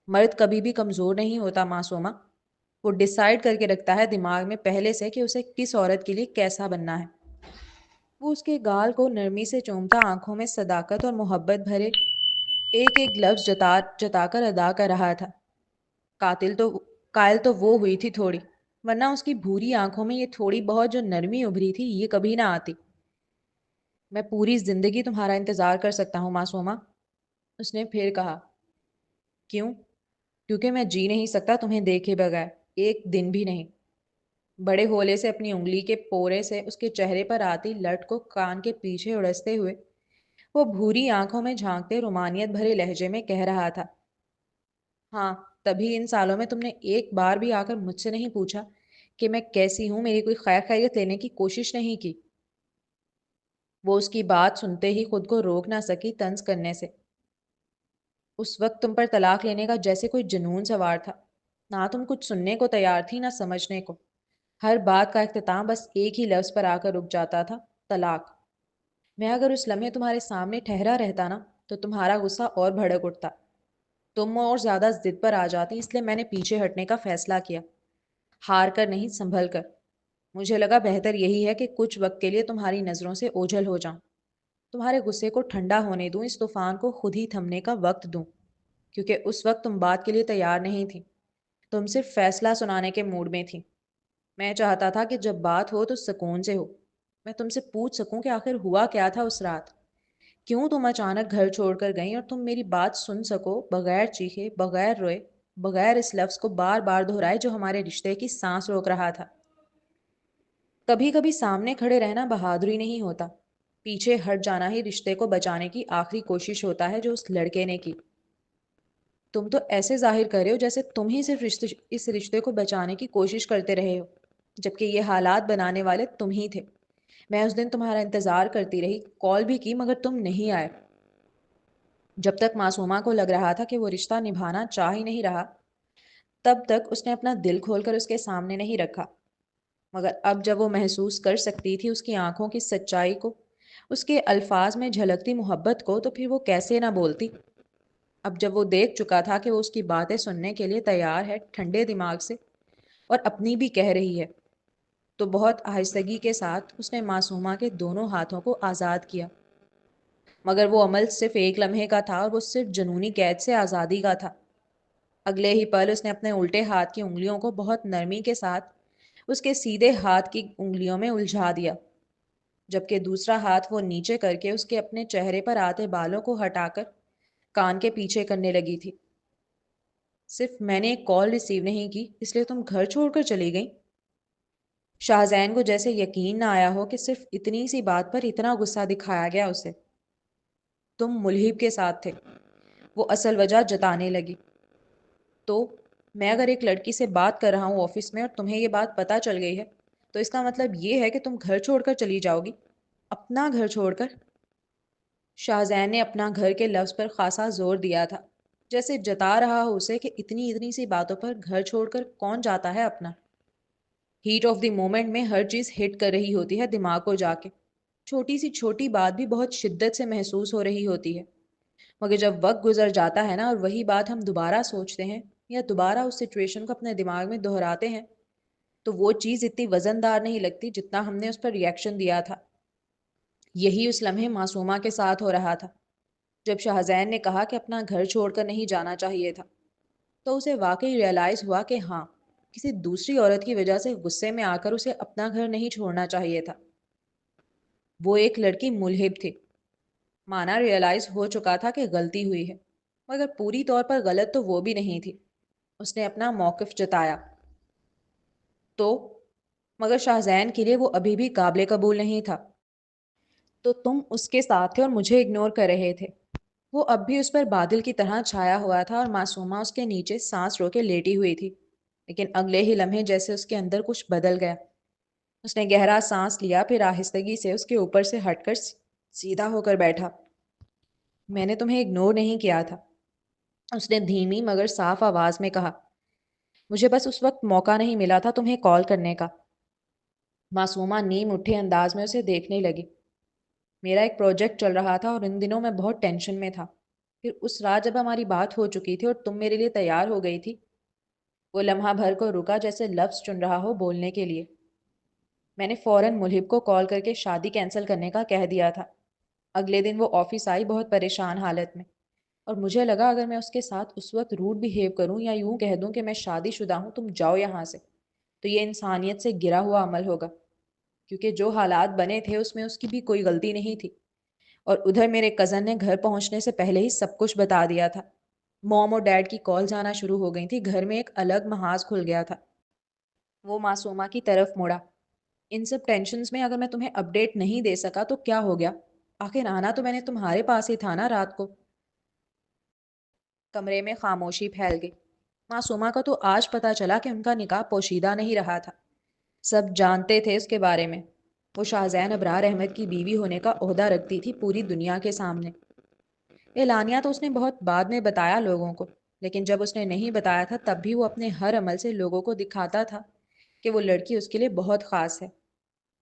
مرد کبھی بھی کمزور نہیں ہوتا معصومہ، وہ ڈیسائیڈ کر کے رکھتا ہے دماغ میں پہلے سے کہ اسے کس عورت کے لیے کیسا بننا ہے۔ وہ اس کے گال کو نرمی سے چومتا، آنکھوں میں صداقت اور محبت بھرے ایک ایک لفظ جتا جتا کر ادا کر رہا تھا۔ قاتل تو قائل تو وہ ہوئی تھی تھوڑی، ورنہ اس کی بھوری آنکھوں میں یہ تھوڑی بہت جو نرمی ابھری تھی یہ کبھی نہ آتی۔ میں پوری زندگی تمہارا انتظار کر سکتا ہوں معصومہ، اس نے پھر کہا۔ کیوں؟ کیونکہ میں جی نہیں سکتا تمہیں دیکھے بغیر، ایک دن بھی نہیں۔ بڑے ہولے سے اپنی انگلی کے پورے سے اس کے چہرے پر آتی لٹ کو کان کے پیچھے اڑستے ہوئے وہ بھوری آنکھوں میں جھانکتے رومانیت بھرے لہجے میں کہہ رہا تھا۔ ہاں، تبھی ان سالوں میں تم نے ایک بار بھی آ کر مجھ سے نہیں پوچھا کہ میں کیسی ہوں، میری کوئی خیر خیریت لینے کی کوشش نہیں کی۔ وہ اس کی بات سنتے ہی خود کو روک نہ سکی طنز کرنے سے۔ اس وقت تم پر طلاق لینے کا جیسے کوئی جنون سوار تھا، نہ تم کچھ سننے کو تیار تھی نہ سمجھنے کو۔ ہر بات کا اختتام بس ایک ہی لفظ پر آ کر رک جاتا تھا، طلاق۔ میں اگر اس لمحے تمہارے سامنے ٹھہرا رہتا نا تو تمہارا غصہ اور بھڑک اٹھتا، تم اور زیادہ ضد پر آ جاتی، اس لیے میں نے پیچھے ہٹنے کا فیصلہ کیا، ہار کر نہیں سنبھل کر۔ مجھے لگا بہتر یہی ہے کہ کچھ وقت کے لیے تمہاری نظروں سے اوجھل ہو جاؤں، تمہارے غصے کو ٹھنڈا ہونے دوں، اس طوفان کو خود ہی تھمنے کا وقت دوں، کیونکہ اس وقت تم بات کے لیے تیار نہیں تھی، تم صرف فیصلہ سنانے کے موڈ میں تھی۔ میں چاہتا تھا کہ جب بات ہو تو سکون سے ہو، میں تم سے پوچھ سکوں کہ آخر ہوا کیا تھا اس رات، کیوں تم اچانک گھر چھوڑ کر گئیں، اور تم میری بات سن سکو بغیر چیخے، بغیر روئے، بغیر اس لفظ کو بار بار دہرائے جو ہمارے رشتے کی سانس روک رہا تھا۔ کبھی کبھی سامنے کھڑے رہنا بہادری نہیں ہوتا، پیچھے ہٹ جانا ہی رشتے کو بچانے کی آخری کوشش ہوتا ہے جو اس لڑکے نے کی۔ تم تو ایسے ظاہر کر رہے ہو جیسے تم ہی صرف اس رشتے کو بچانے کی کوشش کرتے رہے ہو، جبکہ یہ حالات بنانے والے تم ہی تھے۔ میں اس دن تمہارا انتظار کرتی رہی، کال بھی کی، مگر تم نہیں آئے۔ جب تک معصومہ کو لگ رہا تھا کہ وہ رشتہ نبھانا چاہ ہی نہیں رہا، تب تک اس نے اپنا دل کھول کر اس کے سامنے نہیں رکھا، مگر اب جب وہ محسوس کر سکتی تھی اس کی آنکھوں کی سچائی کو، اس کے الفاظ میں جھلکتی محبت کو، تو پھر وہ کیسے نہ بولتی۔ اب جب وہ دیکھ چکا تھا کہ وہ اس کی باتیں سننے کے لیے تیار ہے ٹھنڈے دماغ سے، اور اپنی بھی کہہ رہی ہے، تو بہت آہستگی کے ساتھ اس نے معصومہ کے دونوں ہاتھوں کو آزاد کیا۔ مگر وہ عمل صرف ایک لمحے کا تھا، اور وہ صرف جنونی قید سے آزادی کا تھا۔ اگلے ہی پل اس نے اپنے الٹے ہاتھ کی انگلیوں کو بہت نرمی کے ساتھ اس کے سیدھے ہاتھ کی انگلیوں میں الجھا دیا، جبکہ دوسرا ہاتھ وہ نیچے کر کے اس کے اپنے چہرے پر آتے بالوں کو ہٹا کر کان کے پیچھے کرنے لگی تھی۔ صرف میں نے ایک کال ریسیو نہیں کی اس لیے تم گھر چھوڑ کر چلی گئیں؟ شاہزین کو جیسے یقین نہ آیا ہو کہ صرف اتنی سی بات پر اتنا غصہ دکھایا گیا اسے۔ تم ملہب کے ساتھ تھے، وہ اصل وجہ جتانے لگی۔ تو میں اگر ایک لڑکی سے بات کر رہا ہوں آفس میں اور تمہیں یہ بات پتہ چل گئی ہے تو اس کا مطلب یہ ہے کہ تم گھر چھوڑ کر چلی جاؤ گی، اپنا گھر چھوڑ کر؟ شاہزین نے اپنا گھر کے لفظ پر خاصا زور دیا تھا، جیسے جتا رہا ہو اسے کہ اتنی اتنی سی باتوں پر گھر چھوڑ کر کون جاتا ہے اپنا۔ ہیٹ آف دی مومنٹ میں ہر چیز ہٹ کر رہی ہوتی ہے دماغ کو جا کے، چھوٹی سی چھوٹی بات بھی بہت شدت سے محسوس ہو رہی ہوتی ہے، مگر جب وقت گزر جاتا ہے نا اور وہی بات ہم دوبارہ سوچتے ہیں یا دوبارہ اس سچویشن کو اپنے دماغ میں دہراتے ہیں تو وہ چیز اتنی وزن دار نہیں لگتی جتنا ہم نے اس پر ریئیکشن دیا تھا۔ یہی اس لمحے معصومہ کے ساتھ ہو رہا تھا۔ جب شاہزین نے کہا کہ اپنا گھر چھوڑ کر نہیں جانا چاہیے تھا تو اسے واقعی ریئلائز ہوا کہ ہاں، کسی دوسری عورت کی وجہ سے غصے میں آ کر اسے اپنا گھر نہیں چھوڑنا چاہیے تھا۔ وہ ایک لڑکی ملہب تھی، مانا ریئلائز ہو چکا تھا کہ غلطی ہوئی ہے، مگر پوری طور پر غلط تو وہ بھی نہیں تھی۔ اس نے اپنا موقف جتایا تو مگر شاہزین کے لیے وہ ابھی بھی قابل قبول نہیں تھا۔ تو تم اس کے ساتھ تھے اور مجھے اگنور کر رہے تھے۔ وہ اب بھی اس پر بادل کی طرح چھایا ہوا تھا اور معصومہ اس کے نیچے سانس رو کے لیٹی ہوئی تھی، لیکن اگلے ہی لمحے جیسے اس کے اندر کچھ بدل گیا۔ اس نے گہرا سانس لیا، پھر آہستگی سے اس کے اوپر سے ہٹ کر سیدھا ہو کر بیٹھا۔ میں نے تمہیں اگنور نہیں کیا تھا، اس نے دھیمی مگر صاف آواز میں کہا۔ مجھے بس اس وقت موقع نہیں ملا تھا تمہیں کال کرنے کا۔ معصومہ نیم اٹھے انداز میں اسے دیکھنے لگی۔ میرا ایک پروجیکٹ چل رہا تھا اور ان دنوں میں بہت ٹینشن میں تھا۔ پھر اس رات جب ہماری بات ہو چکی تھی اور تم میرے لیے تیار ہو گئی تھی، وہ لمحہ بھر کو رکا جیسے لفظ چن رہا ہو بولنے کے لیے۔ میں نے فوراً ملہب کو کال کر کے شادی کینسل کرنے کا کہہ دیا تھا۔ اگلے دن وہ آفس آئی بہت پریشان حالت میں، اور مجھے لگا اگر میں اس کے ساتھ اس وقت روڈ بیہیو کروں یا یوں کہہ دوں کہ میں شادی شدہ ہوں، تم جاؤ یہاں سے، تو یہ انسانیت سے گرا ہوا عمل ہوگا، کیونکہ جو حالات بنے تھے اس میں اس کی بھی کوئی غلطی نہیں تھی۔ اور ادھر میرے کزن نے گھر پہنچنے سے پہلے ہی سب کچھ بتا دیا تھا۔ موم اور ڈیڈ کی کالز آنا شروع ہو گئی تھی، گھر میں ایک الگ محاذ کھل گیا تھا۔ وہ معصومہ کی طرف مڑا۔ ان سب ٹینشنز میں اگر میں تمہیں اپڈیٹ نہیں دے سکا تو کیا ہو گیا؟ آخر آنا تو میں نے تمہارے پاس ہی تھا نا رات کو۔ کمرے میں خاموشی پھیل گئی۔ معصومہ کو تو آج پتا چلا کہ ان کا نکاح پوشیدہ نہیں رہا تھا۔ سب جانتے تھے اس کے بارے میں۔ وہ شاہزین ابرار احمد کی بیوی ہونے کا عہدہ رکھتی تھی پوری دنیا کے سامنے۔ اعلانیہ تو اس نے بہت بعد میں بتایا لوگوں کو، لیکن جب اس نے نہیں بتایا تھا تب بھی وہ اپنے ہر عمل سے لوگوں کو دکھاتا تھا کہ وہ لڑکی اس کے لیے بہت خاص ہے،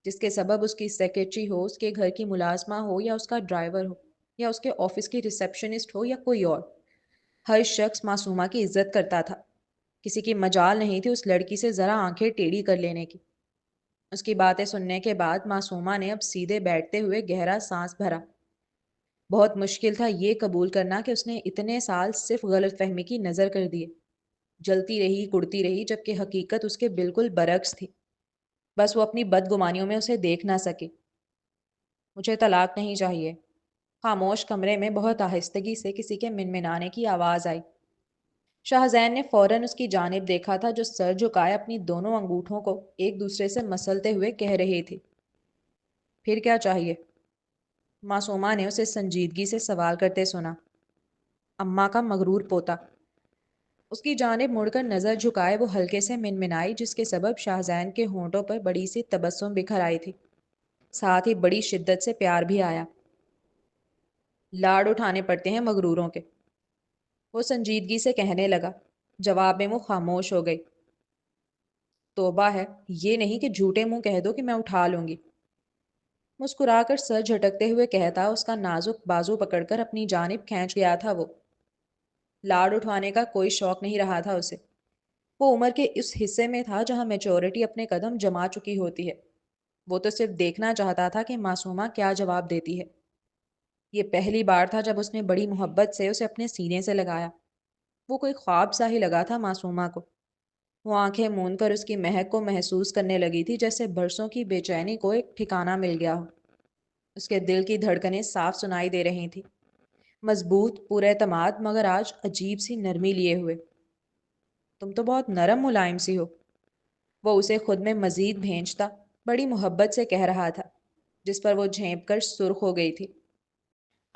جس کے سبب اس کی سیکرٹری ہو، اس کے گھر کی ملازمہ ہو یا اس کا ڈرائیور ہو یا اس کے آفس کی ریسیپشنسٹ ہو یا کوئی اور، ہر شخص معصومہ کی عزت کرتا تھا۔ کسی کی مجال نہیں تھی اس لڑکی سے ذرا آنکھیں ٹیڑھی کر لینے کی۔ اس کی باتیں سننے کے بعد معصومہ نے اب سیدھے بیٹھتے ہوئے گہرا سانس بھرا۔ بہت مشکل تھا یہ قبول کرنا کہ اس نے اتنے سال صرف غلط فہمی کی نظر کر دیے، جلتی رہی کڑتی رہی، جبکہ حقیقت اس کے بالکل برعکس تھی۔ بس وہ اپنی بدگمانیوں میں اسے دیکھ نہ سکی۔ مجھے طلاق نہیں چاہیے۔ خاموش کمرے میں بہت آہستگی سے کسی کے منمنانے کی آواز آئی۔ شاہزین نے فوراً اس کی جانب دیکھا تھا جو سر جھکائے اپنی دونوں انگوٹھوں کو ایک دوسرے سے مسلتے ہوئے کہہ رہی تھی۔ پھر کیا چاہیے؟ معصومہ نے اسے سنجیدگی سے سوال کرتے سنا۔ اماں کا مغرور پوتا۔ اس کی جانب مڑ کر نظر جھکائے وہ ہلکے سے منمنائی، جس کے سبب شاہزین کے ہونٹوں پر بڑی سی تبسم بکھر آئی تھی، ساتھ ہی بڑی شدت سے پیار بھی آیا۔ لاڑ اٹھانے پڑتے ہیں مغروروں کے، وہ سنجیدگی سے کہنے لگا۔ جواب میں وہ خاموش ہو گئی۔ توبہ ہے، یہ نہیں کہ جھوٹے منہ کہہ دو کہ میں اٹھا لوں گی، مسکرا کر سر جھٹکتے ہوئے کہتا، اس کا نازک بازو پکڑ کر اپنی جانب کھینچ گیا تھا وہ۔ لاڑ اٹھانے کا کوئی شوق نہیں رہا تھا اسے۔ وہ عمر کے اس حصے میں تھا جہاں میچورٹی اپنے قدم جما چکی ہوتی ہے۔ وہ تو صرف دیکھنا چاہتا تھا کہ معصومہ کیا جواب دیتی ہے۔ یہ پہلی بار تھا جب اس نے بڑی محبت سے اسے اپنے سینے سے لگایا۔ وہ کوئی خواب سا ہی لگا تھا معصومہ کو۔ وہ آنکھیں موند کر اس کی مہک کو محسوس کرنے لگی تھی، جیسے برسوں کی بے چینی کو ایک ٹھکانہ مل گیا ہو۔ اس کے دل کی دھڑکنیں صاف سنائی دے رہی تھیں، مضبوط، پورے اعتماد، مگر آج عجیب سی نرمی لیے ہوئے۔ تم تو بہت نرم ملائم سی ہو، وہ اسے خود میں مزید بھینجتا بڑی محبت سے کہہ رہا تھا، جس پر وہ جھینپ کر سرخ ہو گئی تھی۔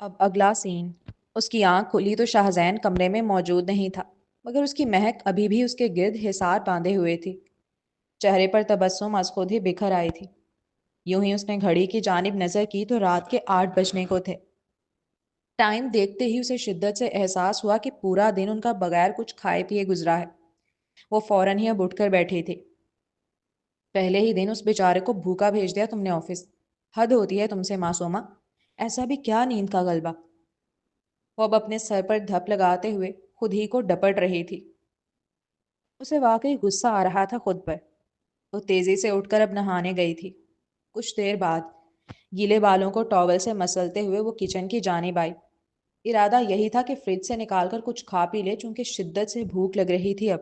اب اگلا سین۔ اس کی آنکھ کھلی تو شاہزین کمرے میں موجود نہیں تھا، مگر اس کی مہک ابھی بھی اس کے گرد حصار باندھے ہوئے تھی۔ چہرے پر تبسم از خود ہی بکھر آئی تھی۔ یوں ہی اس نے گھڑی کی جانب نظر کی تو رات کے 8 بجنے کو تھے۔ ٹائم دیکھتے ہی اسے شدت سے احساس ہوا کہ پورا دن ان کا بغیر کچھ کھائے پیے گزرا ہے۔ وہ فوراً ہی اب اٹھ کر بیٹھی تھی۔ پہلے ہی دن اس بیچارے کو بھوکا بھیج دیا تم نے آفس۔ حد ہوتی ہے تم سے معصومہ، ایسا بھی کیا نیند کا غلبہ؟ وہ اب اپنے سر پر دھپ لگاتے ہوئے خود ہی کو ڈپٹ رہی تھی۔ اسے واقعی غصہ آ رہا تھا خود پر۔ وہ تیزی سے اٹھ کر اب نہانے گئی تھی۔ کچھ دیر بعد گیلے بالوں کو ٹاول سے مسلتے ہوئے وہ کچن کی جانب آئی۔ ارادہ یہی تھا کہ فریج سے نکال کر کچھ کھا پی لے، چونکہ شدت سے بھوک لگ رہی تھی اب۔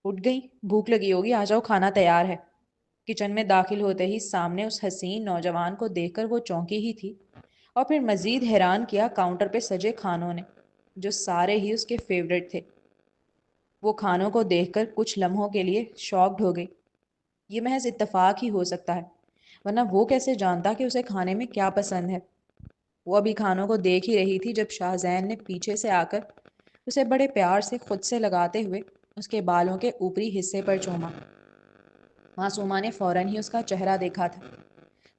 اٹھ گئی؟ بھوک لگی ہوگی، آ جاؤ، کھانا تیار ہے۔ کچن میں داخل ہوتے ہی سامنے اس حسین نوجوان کو دیکھ کر وہ چونکی ہی تھی، اور پھر مزید حیران کیا کاؤنٹر پہ سجے کھانوں نے، جو سارے ہی اس کے فیورٹ تھے۔ وہ کھانوں کو دیکھ کر کچھ لمحوں کے لیے شاکڈ ہو گئی۔ یہ محض اتفاق ہی ہو سکتا ہے، ورنہ وہ کیسے جانتا کہ اسے کھانے میں کیا پسند ہے؟ وہ ابھی کھانوں کو دیکھ ہی رہی تھی جب شاہزین نے پیچھے سے آ کر اسے بڑے پیار سے خود سے لگاتے ہوئے اس کے بالوں کے اوپری حصے پر چوما۔ معصومہ نے فوراً ہی اس کا چہرہ دیکھا تھا۔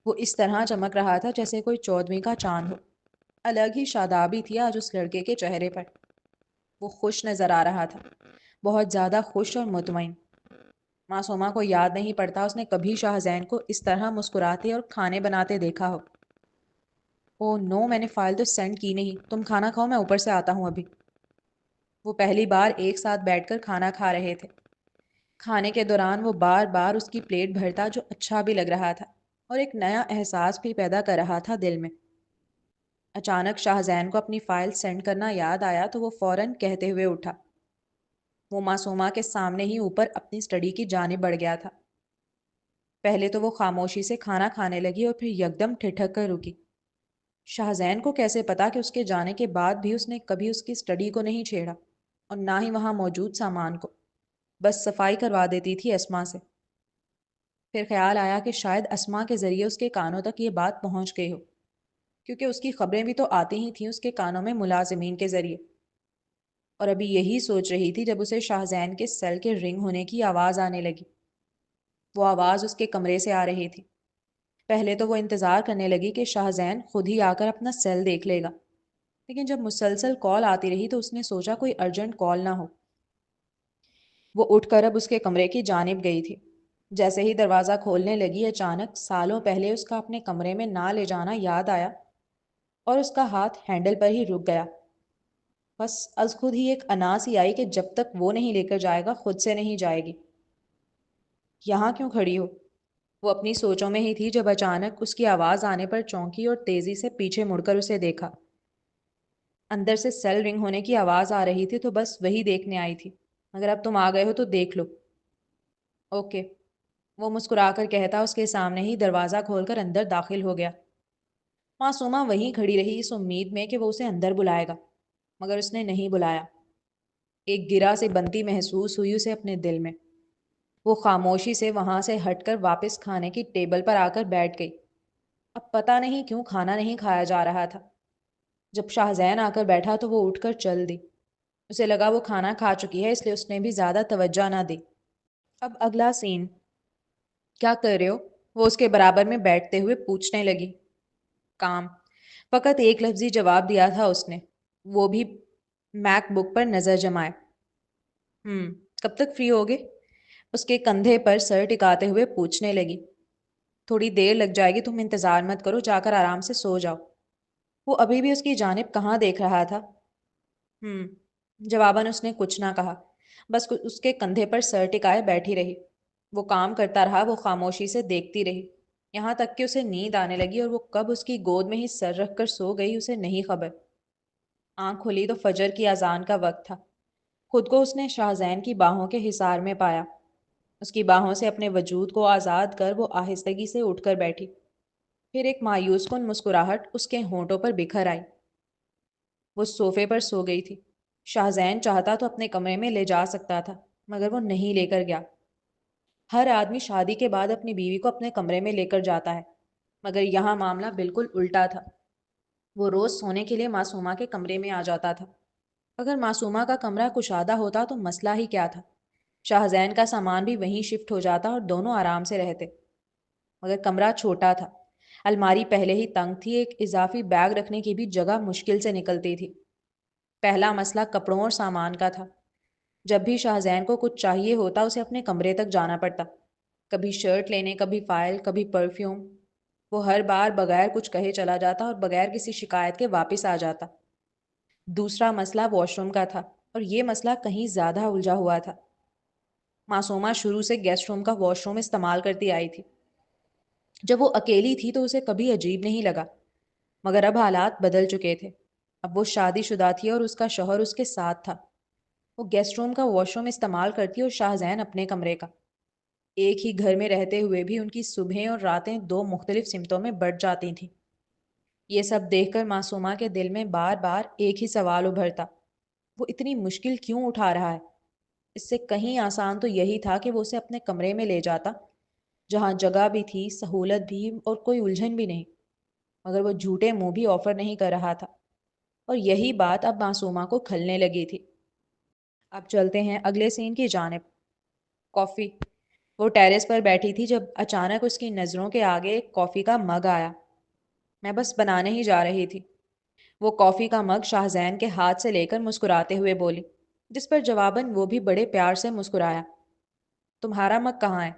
وہ اس طرح چمک رہا تھا جیسے کوئی 14ویں کا چاند ہو۔ الگ ہی شادابی تھی آج اس لڑکے کے چہرے پر۔ وہ خوش نظر آ رہا تھا، بہت زیادہ خوش اور مطمئن۔ معصومہ کو یاد نہیں پڑتا اس نے کبھی شاہزین کو اس طرح مسکراتے اور کھانے بناتے دیکھا ہو۔ او نو، میں نے فائل تو سینڈ کی نہیں، تم کھانا کھاؤ، میں اوپر سے آتا ہوں ابھی۔ وہ پہلی بار ایک ساتھ بیٹھ کر کھانا کھا رہے تھے۔ کھانے کے دوران وہ بار بار اس کی پلیٹ بھرتا، جو اچھا بھی لگ رہا تھا اور ایک نیا احساس بھی پیدا کر رہا تھا دل میں۔ اچانک شاہزین کو اپنی فائل سینڈ کرنا یاد آیا تو وہ فوراً کہتے ہوئے اٹھا۔ وہ معصومہ کے سامنے ہی اوپر اپنی اسٹڈی کی جانب بڑھ گیا تھا۔ پہلے تو وہ خاموشی سے کھانا کھانے لگی اور پھر یکدم ٹھٹک کر رکی۔ شاہزین کو کیسے پتا کہ اس کے جانے کے بعد بھی اس نے کبھی اس کی اسٹڈی کو نہیں چھیڑا، اور نہ ہی وہاں موجود سامان کو، بس صفائی کروا دیتی تھی اسما سے۔ پھر خیال آیا کہ شاید اسما کے ذریعے اس کے کانوں تک یہ بات پہنچ گئی ہو، کیونکہ اس کی خبریں بھی تو آتی ہی تھیں اس کے کانوں میں ملازمین کے ذریعے۔ اور ابھی یہی سوچ رہی تھی جب اسے شاہزین کے سیل کے رنگ ہونے کی آواز آنے لگی۔ وہ آواز اس کے کمرے سے آ رہی تھی۔ پہلے تو وہ انتظار کرنے لگی کہ شاہزین خود ہی آ کر اپنا سیل دیکھ لے گا، لیکن جب مسلسل کال آتی رہی تو اس نے سوچا کوئی ارجنٹ کال نہ ہو۔ وہ اٹھ کر اب اس کے کمرے کی جانب گئی تھی۔ جیسے ہی دروازہ کھولنے لگی، اچانک سالوں پہلے اس کا اپنے کمرے میں نہ لے جانا یاد آیا، اور اس کا ہاتھ ہینڈل پر ہی رک گیا۔ بس از خود ہی ایک انا سی آئی کہ جب تک وہ نہیں لے کر جائے گا خود سے نہیں جائے گی۔ یہاں کیوں کھڑی ہو؟ وہ اپنی سوچوں میں ہی تھی جب اچانک اس کی آواز آنے پر چونکی اور تیزی سے پیچھے مڑ کر اسے دیکھا۔ اندر سے سیل رنگ ہونے کی آواز آ رہی تھی تو بس وہی دیکھنے آئی تھی، اگر اب تم آ گئے ہو تو دیکھ لو۔ اوکے، وہ مسکرا کر کہتا اس کے سامنے ہی دروازہ کھول کر اندر داخل ہو گیا۔ معصومہ وہیں کھڑی رہی اس امید میں کہ وہ اسے اندر بلائے گا، مگر اس نے نہیں بلایا۔ ایک گرہ سے بنتی محسوس ہوئی اسے اپنے دل میں۔ وہ خاموشی سے وہاں سے ہٹ کر واپس کھانے کی ٹیبل پر آ کر بیٹھ گئی۔ اب پتہ نہیں کیوں کھانا نہیں کھایا جا رہا تھا۔ جب شاہزین آ کر بیٹھا تو وہ اٹھ کر چل دی۔ اسے لگا وہ کھانا کھا چکی ہے، اس لیے اس نے بھی زیادہ توجہ نہ دی۔ اب اگلا سین۔ کیا کر رہے ہو؟ وہ اس کے برابر میں بیٹھتے ہوئے پوچھنے لگی۔ کام، فقط ایک لفظی جواب دیا تھا اس نے، وہ بھی میک بک پر نظر جمائے۔ کب تک فری ہوگے؟ اس کے کندھے پر سر ٹکاتے ہوئے پوچھنے لگی۔ تھوڑی دیر لگ جائے گی، تم انتظار مت کرو، جا کر آرام سے سو جاؤ۔ وہ ابھی بھی اس کی جانب کہاں دیکھ رہا تھا۔ جواباً اس نے کچھ نہ کہا، بس اس کے کندھے پر سر ٹکائے بیٹھی رہی۔ وہ کام کرتا رہا، وہ خاموشی سے دیکھتی رہی، یہاں تک کہ اسے نیند آنے لگی، اور وہ کب اس کی گود میں ہی سر رکھ کر سو گئی اسے نہیں خبر۔ آنکھ کھلی تو فجر کی اذان کا وقت تھا۔ خود کو اس نے شاہزین کی باہوں کے حصار میں پایا۔ اس کی باہوں سے اپنے وجود کو آزاد کر وہ آہستگی سے اٹھ کر بیٹھی۔ پھر ایک مایوس کن مسکراہٹ اس کے ہونٹوں پر بکھر آئی۔ وہ صوفے پر سو گئی تھی۔ شاہزین چاہتا تو اپنے کمرے میں لے جا سکتا تھا، مگر وہ نہیں لے کر گیا۔ ہر آدمی شادی کے بعد اپنی بیوی کو اپنے کمرے میں لے کر جاتا ہے، مگر یہاں معاملہ بالکل الٹا تھا۔ وہ روز سونے کے لیے معصومہ کے کمرے میں آ جاتا تھا۔ اگر معصومہ کا کمرہ کشادہ ہوتا تو مسئلہ ہی کیا تھا؟ شاہزین کا سامان بھی وہیں شفٹ ہو جاتا اور دونوں آرام سے رہتے۔ مگر کمرہ چھوٹا تھا، الماری پہلے ہی تنگ تھی، ایک اضافی بیگ رکھنے کی بھی جگہ مشکل سے نکلتی تھی۔ پہلا مسئلہ کپڑوں اور سامان کا تھا۔ جب بھی شاہزین کو کچھ چاہیے ہوتا اسے اپنے کمرے تک جانا پڑتا، کبھی شرٹ لینے، کبھی فائل، کبھی پرفیوم۔ وہ ہر بار بغیر کچھ کہے چلا جاتا اور بغیر کسی شکایت کے واپس آ جاتا۔ دوسرا مسئلہ واش روم کا تھا، اور یہ مسئلہ کہیں زیادہ الجھا ہوا تھا۔ معصومہ شروع سے گیسٹ روم کا واش روم استعمال کرتی آئی تھی۔ جب وہ اکیلی تھی تو اسے کبھی عجیب نہیں لگا، مگر اب حالات بدل چکے تھے۔ اب وہ شادی شدہ تھی اور اس کا شوہر اس کے ساتھ تھا۔ وہ گیسٹ روم کا واش روم استعمال کرتی اور شاہزین اپنے کمرے کا۔ ایک ہی گھر میں رہتے ہوئے بھی ان کی صبحیں اور راتیں دو مختلف سمتوں میں بٹ جاتی تھیں۔ یہ سب دیکھ کر معصومہ کے دل میں بار بار ایک ہی سوال ابھرتا: وہ اتنی مشکل کیوں اٹھا رہا ہے؟ اس سے کہیں آسان تو یہی تھا کہ وہ اسے اپنے کمرے میں لے جاتا، جہاں جگہ بھی تھی، سہولت بھی، اور کوئی الجھن بھی نہیں۔ مگر وہ جھوٹے منہ بھی آفر نہیں کر رہا تھا، اور یہی بات اب معصومہ کو کھلنے لگی تھی۔ اب چلتے ہیں اگلے سین کی جانب۔ کافی۔ وہ ٹیرس پر بیٹھی تھی جب اچانک اس کی نظروں کے آگے ایک کافی کا مگ آیا۔ میں بس بنانے ہی جا رہی تھی۔ وہ کافی کا مگ شاہزین کے ہاتھ سے لے کر مسکراتے ہوئے بولی، جس پر جواباً وہ بھی بڑے پیار سے مسکرایا۔ تمہارا مگ کہاں ہے؟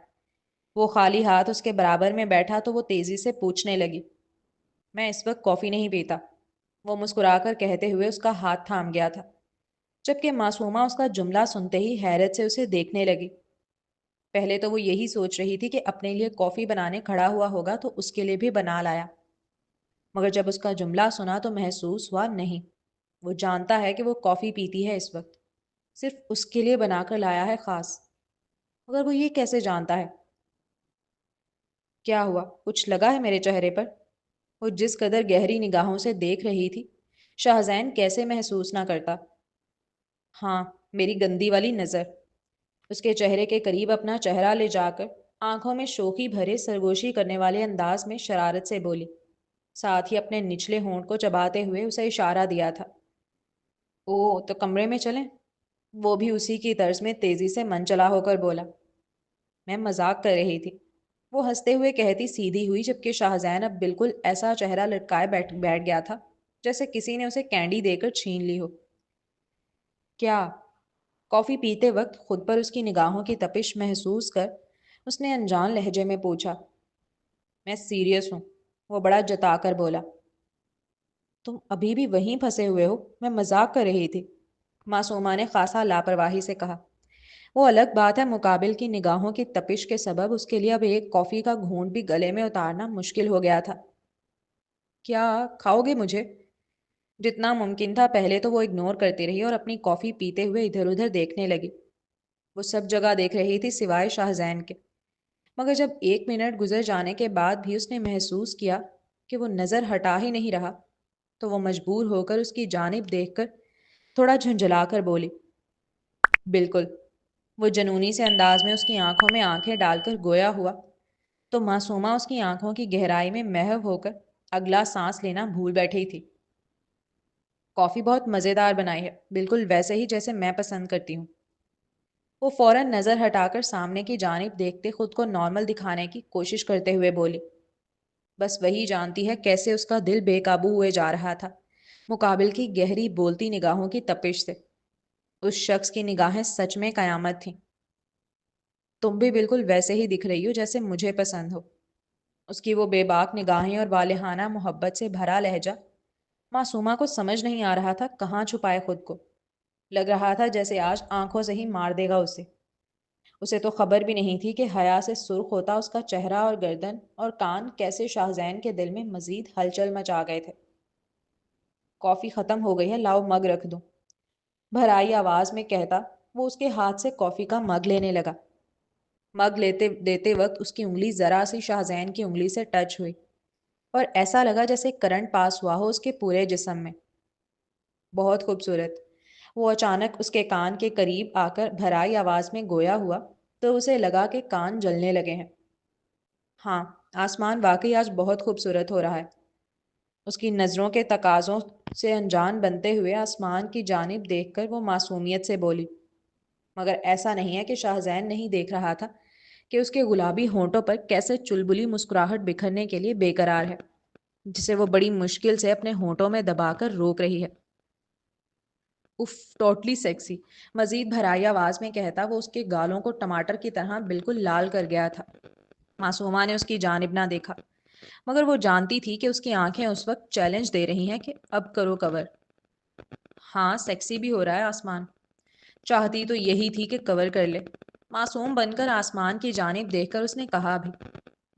وہ خالی ہاتھ اس کے برابر میں بیٹھا تو وہ تیزی سے پوچھنے لگی۔ میں اس وقت کافی نہیں پیتا، وہ مسکرا کر کہتے ہوئے اس کا ہاتھ تھام گیا تھا، جبکہ معصومہ اس کا جملہ سنتے ہی حیرت سے اسے دیکھنے لگی۔ پہلے تو وہ یہی سوچ رہی تھی کہ اپنے لیے کافی بنانے کھڑا ہوا ہوگا تو اس کے لیے بھی بنا لایا، مگر جب اس کا جملہ سنا تو محسوس ہوا نہیں، وہ جانتا ہے کہ وہ کافی پیتی ہے اس وقت، صرف اس کے لیے بنا کر لایا ہے خاص۔ مگر وہ یہ کیسے جانتا ہے؟ کیا ہوا؟ کچھ لگا ہے میرے چہرے پر؟ وہ جس قدر گہری نگاہوں سے دیکھ رہی تھی، شاہزین کیسے محسوس نہ کرتا؟ ہاں، میری گندی والی نظر۔ اس کے چہرے کے قریب اپنا چہرہ لے جا کر آنکھوں میں شوخی بھرے سرگوشی کرنے والے انداز میں شرارت سے بولی، ساتھ ہی اپنے نچلے ہونٹ کو چباتے ہوئے اسے اشارہ دیا تھا۔ او تو کمرے میں چلیں؟ وہ بھی اسی کی طرز میں تیزی سے منچلا ہو کر بولا۔ میں مذاق کر رہی تھی، وہ ہنستے ہوئے کہتی سیدھی ہوئی، جبکہ شاہزین اب بالکل ایسا چہرہ لٹکائے بیٹھ گیا تھا جیسے کسی نے اسے کینڈی دے کر چھین لی ہو۔ کیا؟ کافی پیتے وقت خود پر اس کی نگاہوں کی تپش محسوس کر اس نے انجان لہجے میں پوچھا۔ میں سیریس ہوں، وہ بڑا جتا کر بولا۔ تم ابھی بھی وہیں پھنسے ہوئے ہو؟ میں مذاق کر رہی تھی، معصومہ نے خاصا لاپرواہی سے کہا۔ وہ الگ بات ہے، مقابل کی نگاہوں کی تپش کے سبب اس کے لیے اب ایک کافی کا گھونٹ بھی گلے میں اتارنا مشکل ہو گیا تھا۔ کیا کھاؤ گے مجھے؟ جتنا ممکن تھا پہلے تو وہ اگنور کرتی رہی اور اپنی کافی پیتے ہوئے ادھر ادھر دیکھنے لگی۔ وہ سب جگہ دیکھ رہی تھی سوائے شاہزین کے، مگر جب 1 منٹ گزر جانے کے بعد بھی اس نے محسوس کیا کہ وہ نظر ہٹا ہی نہیں رہا، تو وہ مجبور ہو کر اس کی جانب دیکھ کر تھوڑا جھنجھلا کر بولی، بالکل۔ وہ جنونی سے انداز میں اس کی آنکھوں میں آنکھیں ڈال کر گویا ہوا تو معصومہ اس کی آنکھوں کی گہرائی میں محو ہو کر اگلا سانس لینا بھول بیٹھی تھی۔ کافی بہت مزیدار بنائی ہے، بالکل ویسے ہی جیسے میں پسند کرتی ہوں۔ وہ فوراً نظر ہٹا کر سامنے کی جانب دیکھتے خود کو نارمل دکھانے کی کوشش کرتے ہوئے بولی۔ بس وہی جانتی ہے کیسے اس کا دل بے قابو ہوئے جا رہا تھا مقابل کی گہری بولتی نگاہوں کی تپش سے۔ اس شخص کی نگاہیں سچ میں قیامت تھیں۔ تم بھی بالکل ویسے ہی دکھ رہی ہو جیسے مجھے پسند ہو۔ اس کی وہ بے باک نگاہیں اور والہانہ محبت سے بھرا لہجہ معصومہ کو سمجھ نہیں آ رہا تھا کہاں چھپائے خود کو۔ لگ رہا تھا جیسے آج آنکھوں سے ہی مار دے گا اسے۔ اسے تو خبر بھی نہیں تھی کہ حیا سے سرخ ہوتا اس کا چہرہ اور گردن اور کان کیسے شاہزین کے دل میں مزید ہلچل مچا گئے تھے۔ کافی ختم ہو گئی ہے، لاؤ مگ رکھ دو، بھرائی آواز میں کہتا وہ اس کے ہاتھ سے کافی کا مگ لینے لگا۔ مگ دیتے وقت اس کی انگلی ذرا سی شاہزین کی انگلی سے ٹچ ہوئی اور ایسا لگا جیسے کرنٹ پاس ہوا ہو اس کے پورے جسم میں۔ بہت خوبصورت، وہ اچانک اس کے کان کے قریب آ کر بھرائی آواز میں گویا ہوا تو اسے لگا کہ کان جلنے لگے ہیں۔ ہاں، آسمان واقعی آج بہت خوبصورت ہو رہا ہے۔ اس کی نظروں کے تقاضوں سے انجان بنتے ہوئے آسمان کی جانب دیکھ کر وہ معصومیت سے بولی، مگر ایسا نہیں ہے کہ شاہزین نہیں دیکھ رہا تھا کہ اس کے گلابی ہونٹوں پر کیسے چلبلی مسکراہٹ بکھرنے کے لیے بے قرار ہے، جسے وہ بڑی مشکل سے اپنے ہونٹوں میں دبا کر روک رہی ہے۔ اف، ٹوٹلی سیکسی، مزید بھرائی آواز میں کہتا وہ اس کے گالوں کو ٹماٹر کی طرح بالکل لال کر گیا تھا۔ معصومہ نے اس کی جانب نہ دیکھا، مگر وہ جانتی تھی کہ اس کی آنکھیں اس وقت چیلنج دے رہی ہیں کہ اب کرو کور۔ ہاں، سیکسی بھی ہو رہا ہے آسمان، چاہتی تو یہی تھی کہ کور کر لے۔ معصوم بن کر آسمان کی جانب دیکھ کر اس نے کہا بھی،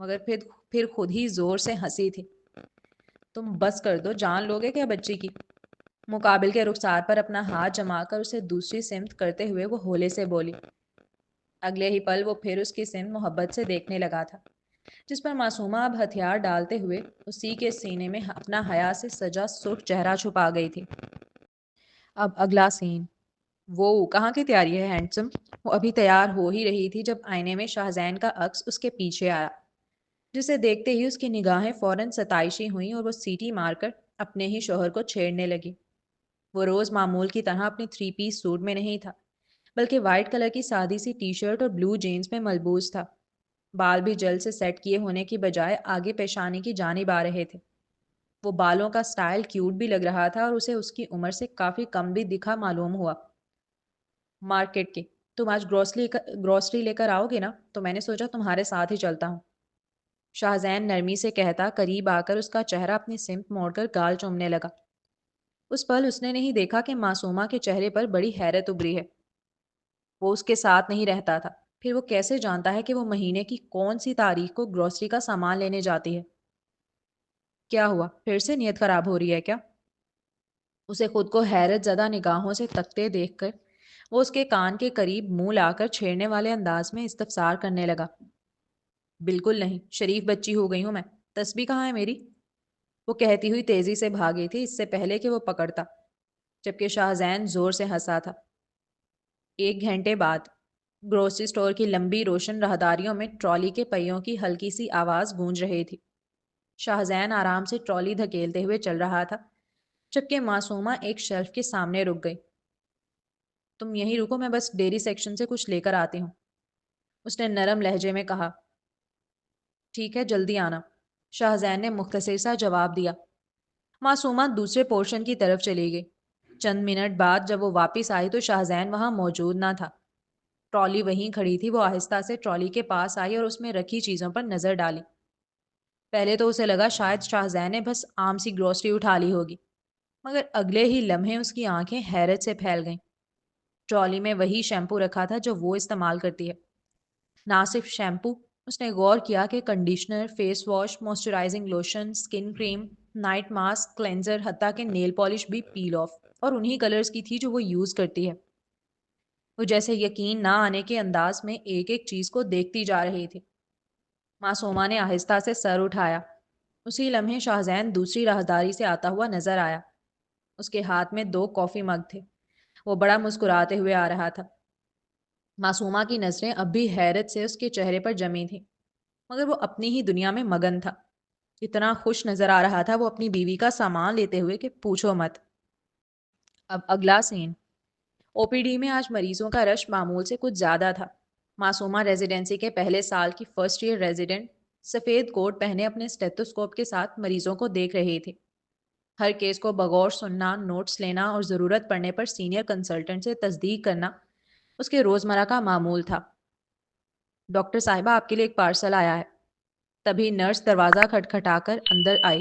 مگر پھر خود ہی زور سے ہنسی تھی۔ تم بس کر دو، جان لوگے کیا بچی کی؟ مقابل کے رخسار پر اپنا ہاتھ جما کر اسے دوسری سمت کرتے ہوئے وہ ہولے سے بولی۔ اگلے ہی پل وہ پھر اس کی سمت محبت سے دیکھنے لگا تھا، جس پر معصومہ اب ہتھیار ڈالتے ہوئے اسی کے سینے میں اپنا حیا سے سجا سرخ چہرہ چھپا گئی تھی۔ اب اگلا سین۔ وہ کہاں کی تیاری ہے ہینڈسم؟ وہ ابھی تیار ہو ہی رہی تھی جب آئینے میں شاہزین کا عکس اس کے پیچھے آیا، جسے دیکھتے ہی اس کی نگاہیں فوراً ستائشی ہوئیں اور وہ سیٹی مار کر اپنے ہی شوہر کو چھیڑنے لگی۔ وہ روز معمول کی طرح اپنی 3 پیس سوٹ میں نہیں تھا، بلکہ وائٹ کلر کی سادی سی ٹی شرٹ اور بلو جینز میں ملبوس تھا۔ بال بھی جلد سے سیٹ کیے ہونے کی بجائے آگے پیشانی کی جانب آ رہے تھے۔ وہ بالوں کا سٹائل کیوٹ بھی لگ رہا تھا اور اسے اس کی عمر سے کافی کم بھی دکھا معلوم ہوا۔ مارکیٹ کی، تم آج گروسری لے کر آؤ گے نا؟ تو میں نے سوچا تمہارے ساتھ ہی چلتا ہوں۔ شاہزین نرمی سے کہتا قریب آ کر اس کا چہرہ اپنی سمت موڑ کر گال چومنے لگا۔ اس پل اس نے نہیں دیکھا کہ معصومہ کے چہرے پر بڑی حیرت ابری ہے۔ وہ اس کے ساتھ نہیں رہتا تھا، پھر وہ کیسے جانتا ہے کہ وہ مہینے کی کون سی تاریخ کو گروسری کا سامان لینے جاتی ہے؟ کیا ہوا، پھر سے نیت خراب ہو رہی ہے کیا؟ اسے خود کو حیرت زدہ نگاہوں سے تکتے دیکھ کر وہ اس کے کان کے قریب منہ لا کر چھیڑنے والے انداز میں استفسار کرنے لگا۔ بالکل نہیں، شریف بچی ہو گئی ہوں میں۔ تسبیح کہاں ہے میری؟ وہ کہتی ہوئی تیزی سے بھاگی تھی اس سے پہلے کہ وہ پکڑتا، جبکہ شاہزین زور سے ہنسا تھا۔ 1 گھنٹے بعد گروسری سٹور کی لمبی روشن راہداریوں میں ٹرالی کے پہیوں کی ہلکی سی آواز گونج رہی تھی۔ شاہزین آرام سے ٹرالی دھکیلتے ہوئے چل رہا تھا، جبکہ معصومہ ایک شیلف کے سامنے رک گئی۔ تم یہیں رکو، میں بس ڈیری سیکشن سے کچھ لے کر آتی ہوں، اس نے نرم لہجے میں کہا۔ ٹھیک ہے، جلدی آنا، شاہزین نے مختصر سا جواب دیا۔ معصومہ دوسرے پورشن کی طرف چلی گئی۔ چند منٹ بعد جب وہ واپس آئی تو شاہزین وہاں موجود نہ تھا۔ ٹرالی وہیں کھڑی تھی۔ وہ آہستہ سے ٹرالی کے پاس آئی اور اس میں رکھی چیزوں پر نظر ڈالی۔ پہلے تو اسے لگا شاید شاہزین نے بس عام سی گروسری اٹھا لی ہوگی، مگر اگلے ہی لمحے اس کی آنکھیں حیرت سے پھیل گئیں۔ ٹرالی میں وہی شیمپو رکھا تھا جو وہ استعمال کرتی ہے۔ نہ صرف شیمپو، اس نے غور کیا کہ conditioner, face wash, moisturizing lotion, skin cream, night mask, cleanser, حتیٰ کہ نیل پالش بھی پیل آف اور انہی کلرز کی تھی جو وہ یوز کرتی ہے۔ وہ جیسے یقین نہ آنے کے انداز میں ایک ایک چیز کو دیکھتی جا رہی تھی۔ معصومہ نے آہستہ سے سر اٹھایا۔ اسی لمحے شاہزین دوسری راہداری سے آتا ہوا نظر آیا۔ اس کے ہاتھ میں 2 کافی مگ تھے۔ وہ بڑا مسکراتے ہوئے آ رہا تھا۔ معصومہ کی نظریں اب بھی حیرت سے اس کے چہرے پر جمی تھیں، مگر وہ اپنی ہی دنیا میں مگن تھا۔ اتنا خوش نظر آ رہا تھا وہ اپنی بیوی کا سامان لیتے ہوئے کہ پوچھو مت۔ اب اگلا سین۔ او پی ڈی میں آج مریضوں کا رش معمول سے کچھ زیادہ تھا۔ معصومہ ریزیڈنسی کے پہلے سال کی فرسٹ ایئر ریزیڈنٹ سفید کوٹ پہنے اپنے اسٹیتھوسکوپ کے ساتھ مریضوں کو دیکھ رہی تھی۔ ہر کیس کو بغور سننا، نوٹس لینا اور ضرورت پڑنے پر سینئر کنسلٹنٹ سے تصدیق کرنا اس کے روزمرہ کا معمول تھا۔ ڈاکٹر صاحبہ، آپ کے لیے ایک پارسل آیا ہے۔ تبھی نرس دروازہ کھٹکھٹا کر اندر آئی۔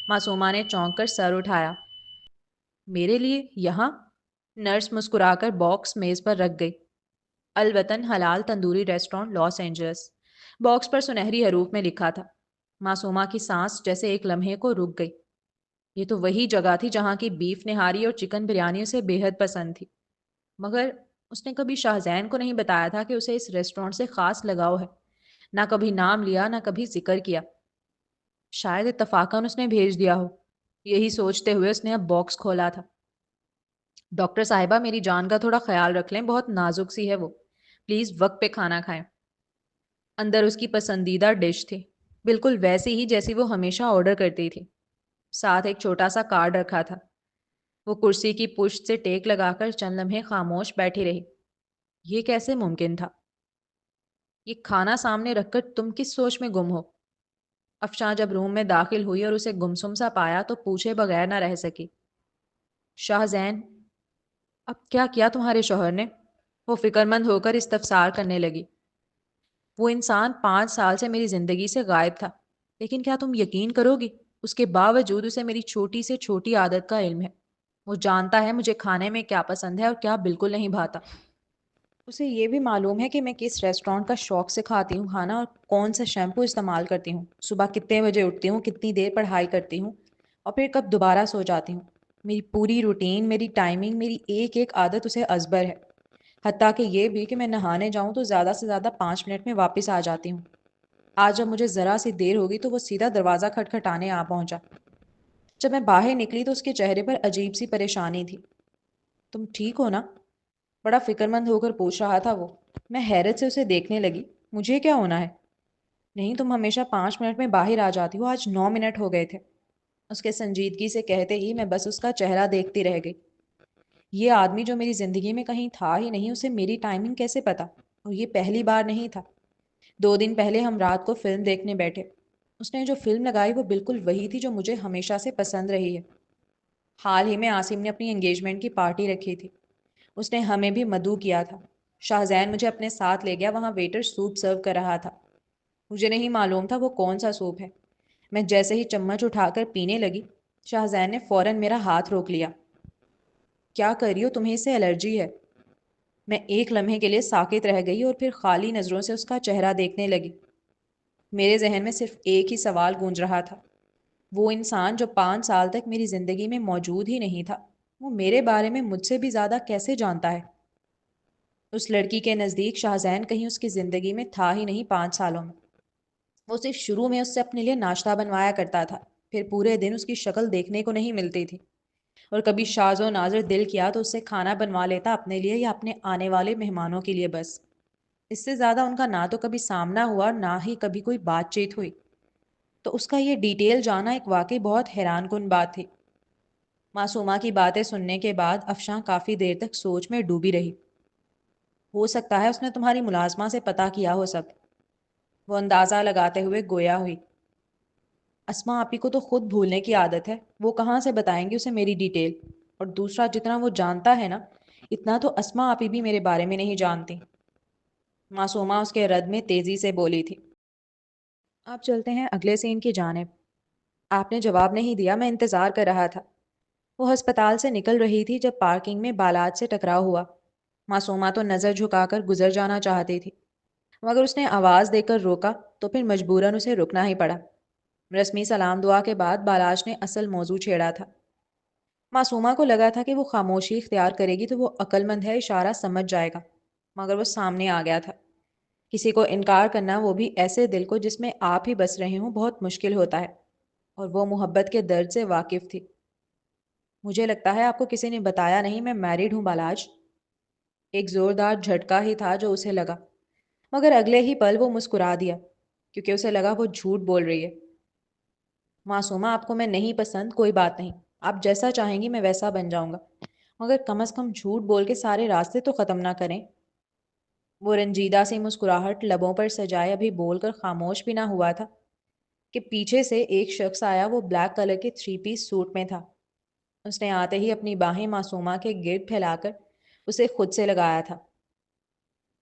معصومہ نے چونک کر سر اٹھایا۔ میرے لیے یہاں؟ نرس مسکرا کر باکس میز پر رکھ گئی۔ الوطن حلال tandoori restaurant, Los Angeles, box پر سنہری حروف میں لکھا تھا۔ معصومہ کی سانس جیسے ایک لمحے کو رک گئی۔ یہ تو وہی جگہ تھی جہاں کی بیف نہاری اور چکن بریانی اسے بے حد پسند تھی، مگر اس نے کبھی شاہزین کو نہیں بتایا تھا کہ اسے اس ریسٹورانٹ سے خاص لگاؤ ہے۔ نہ کبھی نام لیا، نہ کبھی ذکر کیا۔ شاید اتفاقاً اس نے بھیج دیا ہو، یہی سوچتے ہوئے اس نے اب باکس کھولا تھا۔ ڈاکٹر صاحبہ، میری جان کا تھوڑا خیال رکھ لیں، بہت نازک سی ہے وہ، پلیز وقت پہ کھانا کھائیں۔ اندر اس کی پسندیدہ ڈش تھی، بالکل ویسی ہی جیسی وہ ہمیشہ آرڈر کرتی تھی۔ ساتھ ایک چھوٹا سا کارڈ رکھا تھا۔ وہ کرسی کی پشت سے ٹیک لگا کر چند لمحے خاموش بیٹھی رہی۔ یہ کیسے ممکن تھا؟ یہ کھانا سامنے رکھ کر تم کس سوچ میں گم ہو؟ افشاں جب روم میں داخل ہوئی اور اسے گمسم سا پایا تو پوچھے بغیر نہ رہ سکی۔ شاہزین، اب کیا کیا تمہارے شوہر نے؟ وہ فکر مند ہو کر استفسار کرنے لگی۔ وہ انسان 5 سال سے میری زندگی سے غائب تھا، لیکن کیا تم یقین کرو گی، اس کے باوجود اسے میری چھوٹی سے چھوٹی عادت کا علم ہے۔ وہ جانتا ہے مجھے کھانے میں کیا پسند ہے اور کیا بالکل نہیں بھاتا۔ اسے یہ بھی معلوم ہے کہ میں کس ریسٹورانٹ کا شوق سے کھاتی ہوں کھانا اور کون سا شیمپو استعمال کرتی ہوں، صبح کتنے بجے اٹھتی ہوں، کتنی دیر پڑھائی کرتی ہوں اور پھر کب دوبارہ سو جاتی ہوں۔ میری پوری روٹین، میری ٹائمنگ، میری ایک ایک عادت اسے ازبر ہے، حتیٰ کہ یہ بھی کہ میں نہانے جاؤں تو زیادہ سے زیادہ 5 منٹ میں واپس آ جاتی ہوں۔ آج جب مجھے ذرا سی دیر ہوگی تو وہ سیدھا دروازہ کھٹکھٹانے آ پہنچا۔ جب میں باہر نکلی تو اس کے چہرے پر عجیب سی پریشانی تھی۔ تم ٹھیک ہو نا؟ بڑا فکر مند ہو کر پوچھ رہا تھا وہ۔ میں حیرت سے اسے دیکھنے لگی۔ مجھے کیا ہونا ہے؟ نہیں، تم ہمیشہ 5 منٹ میں باہر آ جاتی ہو، آج 9 منٹ ہو گئے تھے۔ اس کے سنجیدگی سے کہتے ہی میں بس اس کا چہرہ دیکھتی رہ گئی۔ یہ آدمی جو میری زندگی میں کہیں تھا ہی نہیں، اسے میری ٹائمنگ کیسے پتا؟ اور یہ پہلی بار نہیں تھا۔ 2 دن پہلے ہم رات کو فلم دیکھنے بیٹھے۔ اس نے جو فلم لگائی وہ بالکل وہی تھی جو مجھے ہمیشہ سے پسند رہی ہے۔ حال ہی میں عاصم نے اپنی انگیجمنٹ کی پارٹی رکھی تھی، اس نے ہمیں بھی مدعو کیا تھا۔ شاہزین مجھے اپنے ساتھ لے گیا، وہاں ویٹر سوپ سرو کر رہا تھا۔ مجھے نہیں معلوم تھا وہ کون سا سوپ ہے۔ میں جیسے ہی چمچ اٹھا کر پینے لگی، شاہزین نے فوراً میرا ہاتھ روک لیا۔ کیا کر رہی ہو؟ تمہیں اس سے الرجی ہے؟ میں ایک لمحے کے لیے ساکت رہ گئی اور پھر خالی نظروں سے اس کا چہرہ دیکھنے لگی۔ میرے ذہن میں صرف ایک ہی سوال گونج رہا تھا، وہ انسان جو 5 سال تک میری زندگی میں موجود ہی نہیں تھا، وہ میرے بارے میں مجھ سے بھی زیادہ کیسے جانتا ہے؟ اس لڑکی کے نزدیک شاہزین کہیں اس کی زندگی میں تھا ہی نہیں 5 سالوں میں۔ وہ صرف شروع میں اس سے اپنے لیے ناشتہ بنوایا کرتا تھا، پھر پورے دن اس کی شکل دیکھنے کو نہیں ملتی تھی، اور کبھی شاز و ناظر دل کیا تو اس سے کھانا بنوا لیتا اپنے لیے یا اپنے آنے والے مہمانوں کے لیے بس۔ اس سے زیادہ ان کا نہ تو کبھی سامنا ہوا اور نہ ہی کبھی کوئی بات چیت ہوئی۔ تو اس کا یہ ڈیٹیل جانا ایک واقعی بہت حیران کن بات تھی۔ معصومہ کی باتیں سننے کے بعد افشاں کافی دیر تک سوچ میں ڈوبی رہی۔ ہو سکتا ہے اس نے تمہاری ملازمہ سے پتہ کیا ہو سب، وہ اندازہ لگاتے ہوئے گویا ہوئی۔ اسما آپی کو تو خود بھولنے کی عادت ہے، وہ کہاں سے بتائیں گی اسے میری ڈیٹیل؟ اور دوسرا، جتنا وہ جانتا ہے نا، اتنا تو اسما آپی بھی میرے بارے میں نہیں جانتی۔ معصومہ اس کے رد میں تیزی سے بولی تھی۔ آپ چلتے ہیں اگلے سین کی جانب۔ آپ نے جواب نہیں دیا، میں انتظار کر رہا تھا۔ وہ ہسپتال سے نکل رہی تھی جب پارکنگ میں بالاج سے ٹکراؤ ہوا۔ معصومہ تو نظر جھکا کر گزر جانا چاہتی تھی، مگر اس نے آواز دے کر روکا تو پھر مجبوراً اسے رکنا ہی پڑا۔ رسمی سلام دعا کے بعد بالاج نے اصل موضوع چھیڑا تھا۔ معصومہ کو لگا تھا کہ وہ خاموشی اختیار کرے گی تو وہ عقل مند ہے، اشارہ سمجھ جائے گا، مگر وہ سامنے آ گیا تھا۔ کسی کو انکار کرنا، وہ بھی ایسے دل کو جس میں آپ ہی بس رہے ہوں، بہت مشکل ہوتا ہے، اور وہ محبت کے درد سے واقف تھی۔ مجھے لگتا ہے آپ کو کسی نے بتایا نہیں، میں میرڈ ہوں بالاج۔ ایک زوردار جھٹکا ہی تھا جو اسے لگا، مگر اگلے ہی پل وہ مسکرا دیا، کیونکہ اسے لگا وہ جھوٹ بول رہی ہے۔ معصومہ، آپ کو میں نہیں پسند، کوئی بات نہیں، آپ جیسا چاہیں گی میں ویسا بن جاؤں گا، مگر کم از کم جھوٹ بول کے سارے راستے تو ختم نہ کریں۔ وہ رنجیدہ سی مسکراہٹ لبوں پر سجائے ابھی بول کر خاموش بھی نہ ہوا تھا کہ پیچھے سے ایک شخص آیا۔ وہ بلیک کلر کے 3 پیس سوٹ میں تھا۔ اس نے آتے ہی اپنی باہیں معصومہ کے گرد پھیلا کر اسے خود سے لگایا تھا۔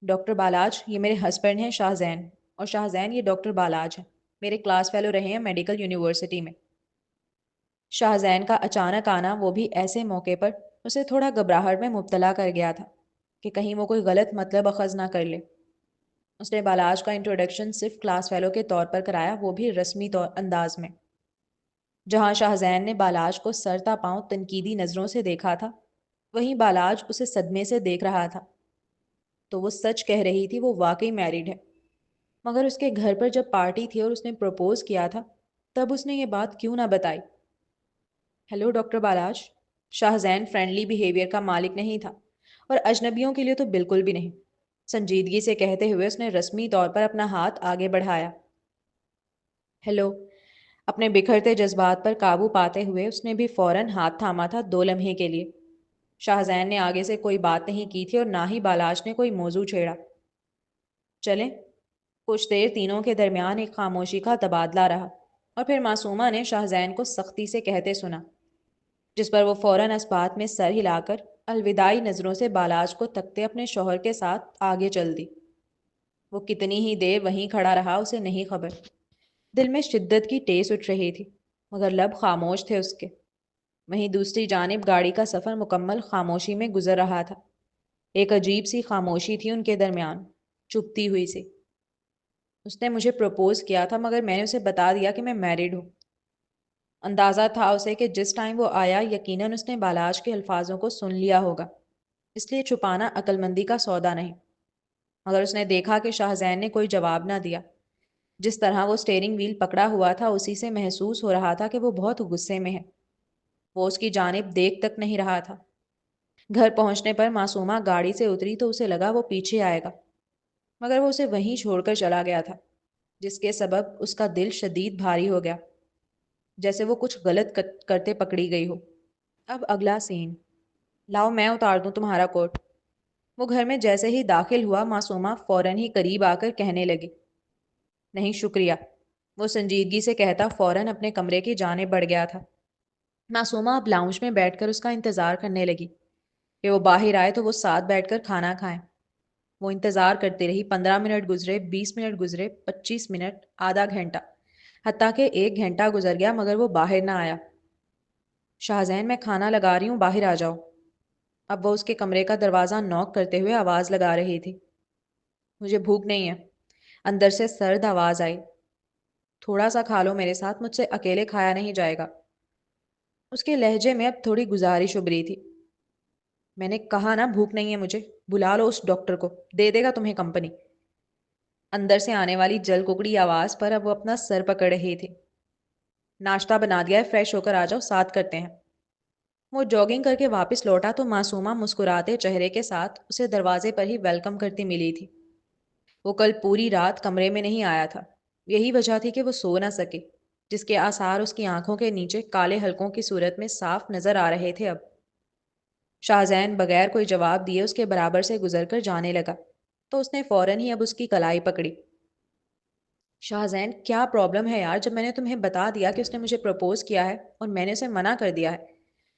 ڈاکٹر بالاج، یہ میرے ہسبینڈ ہیں شاہزین، اور شاہزین یہ ڈاکٹر بالاج ہیں، میرے کلاس فیلو رہے ہیں میڈیکل یونیورسٹی میں۔ شاہزین کا اچانک آنا، وہ بھی ایسے موقع پر، اسے تھوڑا گھبراہٹ میں مبتلا کر گیا تھا کہ کہیں وہ کوئی غلط مطلب اخذ نہ کر لے۔ اس نے بالاج کا انٹروڈکشن صرف کلاس فیلو کے طور پر کرایا، وہ بھی رسمی انداز میں۔ جہاں شاہزین نے بالاج کو سر تا پاؤں تنقیدی نظروں سے دیکھا تھا، وہیں بالاج اسے صدمے سے دیکھ رہا تھا۔ تو وہ سچ کہہ رہی تھی، وہ واقعی میریڈ ہے، مگر اس کے گھر پر جب پارٹی تھی اور اس نے پروپوز کیا تھا، تب اس نے یہ بات کیوں نہ بتائی؟ Hello doctor Balach. Shahzain friendly behaviour کا مالک نہیں تھا، اور اجنبیوں کے لیے تو بالکل بھی نہیں۔ سنجیدگی سے کہتے ہوئے اس نے رسمی طور پر اپنا ہاتھ آگے بڑھایا۔ ہیلو۔ اپنے بکھرتے جذبات پر قابو پاتے ہوئے اس نے بھی فوراً ہاتھ تھاما تھا 2 لمحے کے لیے۔ شاہزین نے آگے سے کوئی بات نہیں کی تھی اور نہ ہی بالاج نے کوئی موضوع چھیڑا۔ چلیں۔ کچھ دیر تینوں کے درمیان ایک خاموشی کا تبادلہ رہا، اور پھر معصومہ نے شاہزین کو سختی سے کہتے سنا، جس پر وہ فوراً اس بات میں سر ہلا کر الوداعی نظروں سے بالاج کو تکتے اپنے شوہر کے ساتھ آگے چل دی۔ وہ کتنی ہی دیر وہیں کھڑا رہا اسے نہیں خبر۔ دل میں شدت کی ٹیس اٹھ رہی تھی، مگر لب خاموش تھے اس کے۔ وہیں دوسری جانب گاڑی کا سفر مکمل خاموشی میں گزر رہا تھا۔ ایک عجیب سی خاموشی تھی ان کے درمیان، چپتی ہوئی سی۔ اس نے مجھے پروپوز کیا تھا مگر میں نے اسے بتا دیا کہ میں میرڈ ہوں۔ اندازہ تھا اسے کہ جس ٹائم وہ آیا یقیناً اس نے بالاج کے الفاظوں کو سن لیا ہوگا، اس لیے چھپانا عقل مندی کا سودا نہیں۔ مگر اس نے دیکھا کہ شاہزین نے کوئی جواب نہ دیا۔ جس طرح وہ اسٹیئرنگ وہیل پکڑا ہوا تھا اسی سے محسوس ہو رہا تھا کہ وہ بہت غصے میں ہے۔ وہ اس کی جانب دیکھ تک نہیں رہا تھا۔ گھر پہنچنے پر معصومہ گاڑی سے اتری تو اسے لگا وہ پیچھے آئے گا، مگر وہ اسے وہیں چھوڑ کر چلا گیا تھا، جس کے سبب اس کا دل شدید بھاری ہو گیا، جیسے وہ کچھ غلط کرتے پکڑی گئی ہو۔ اب اگلا سین، لاؤ میں اتار دوں تمہارا کوٹ۔ وہ گھر میں جیسے ہی داخل ہوا معصومہ فوراً ہی قریب آ کر کہنے لگی، نہیں شکریہ۔ وہ سنجیدگی سے کہتا فوراً اپنے کمرے کی جانب بڑھ گیا تھا۔ معصومہ اب لاؤنج میں بیٹھ کر اس کا انتظار کرنے لگی کہ وہ باہر آئے تو وہ ساتھ بیٹھ کر کھانا کھائیں۔ وہ انتظار کرتی رہی، 15 منٹ گزرے، 20 منٹ گزرے، 25 منٹ، آدھا گھنٹہ، حتیٰ کہ 1 گھنٹہ گزر گیا مگر وہ باہر نہ آیا۔ شاہزین میں کھانا لگا رہی ہوں، باہر آ جاؤ۔ اب وہ اس کے کمرے کا دروازہ نوک کرتے ہوئے آواز لگا رہی تھی۔ مجھے بھوک نہیں ہے، اندر سے سرد آواز آئی۔ تھوڑا سا کھا لو میرے ساتھ، مجھ سے اکیلے کھایا نہیں جائے گا۔ اس کے لہجے میں اب تھوڑی گزارش ابری تھی۔ میں نے کہا نا بھوک نہیں ہے مجھے، بلا لو اس ڈاکٹر کو، دے دے گا تمہیں کمپنی۔ اندر سے آنے والی جل ککڑی آواز پر اب وہ اپنا سر پکڑ رہی تھی۔ ناشتہ بنا دیا ہے، فریش ہو کر آ جاؤ، ساتھ کرتے ہیں۔ وہ جاگنگ کر کے واپس لوٹا تو معصومہ مسکراتے چہرے کے ساتھ اسے دروازے پر ہی ویلکم کرتی ملی تھی۔ وہ کل پوری رات کمرے میں نہیں آیا تھا، یہی وجہ تھی کہ وہ سو نہ سکے، جس کے آثار اس کی آنکھوں کے نیچے کالے حلقوں کی صورت میں صاف نظر آ رہے تھے۔ اب شاہزین بغیر کوئی جواب دیے اس کے برابر سے گزر کر جانے لگا تو اس نے فوراً ہی اب اس کی کلائی پکڑی۔ شاہزین کیا پرابلم ہے یار، جب میں نے تمہیں بتا دیا کہ اس نے مجھے پرپوز کیا ہے اور میں نے اسے منع کر دیا ہے،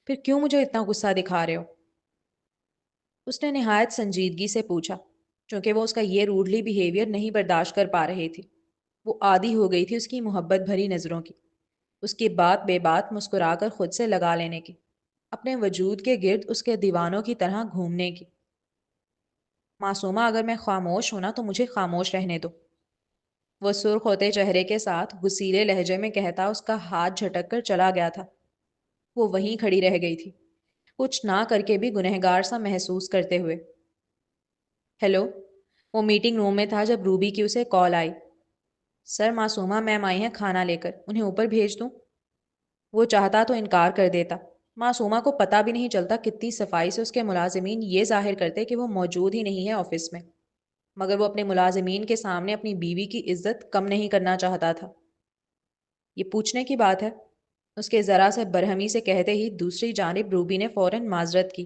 پھر کیوں مجھے اتنا غصہ دکھا رہے ہو؟ اس نے نہایت سنجیدگی سے پوچھا، چونکہ وہ اس کا یہ روڈلی بیہیویئر نہیں برداشت کر پا رہی تھی۔ وہ عادی ہو گئی تھی اس کی محبت بھری نظروں کی، اس کی بات بے بات مسکرا کر خود سے لگا لینے کی، اپنے وجود کے گرد اس کے دیوانوں کی طرح گھومنے کی۔ معصومہ اگر میں خاموش ہوں نا تو مجھے خاموش رہنے دو، وہ سرخ ہوتے چہرے کے ساتھ غصیلے لہجے میں کہتا اس کا ہاتھ جھٹک کر چلا گیا تھا۔ وہ وہیں کھڑی رہ گئی تھی، کچھ نہ کر کے بھی گنہگار سا محسوس کرتے ہوئے۔ ہیلو، وہ میٹنگ روم میں تھا جب روبی کی اسے کال آئی۔ سر معصومہ میم آئی ہیں کھانا لے کر، انہیں اوپر بھیج دوں؟ وہ چاہتا تو انکار کر دیتا، معصومہ کو پتہ بھی نہیں چلتا کتنی صفائی سے اس کے ملازمین یہ ظاہر کرتے کہ وہ موجود ہی نہیں ہے آفس میں، مگر وہ اپنے ملازمین کے سامنے اپنی بیوی کی عزت کم نہیں کرنا چاہتا تھا۔ یہ پوچھنے کی بات ہے، اس کے ذرا سے برہمی سے کہتے ہی دوسری جانب روبی نے فوراً معذرت کی۔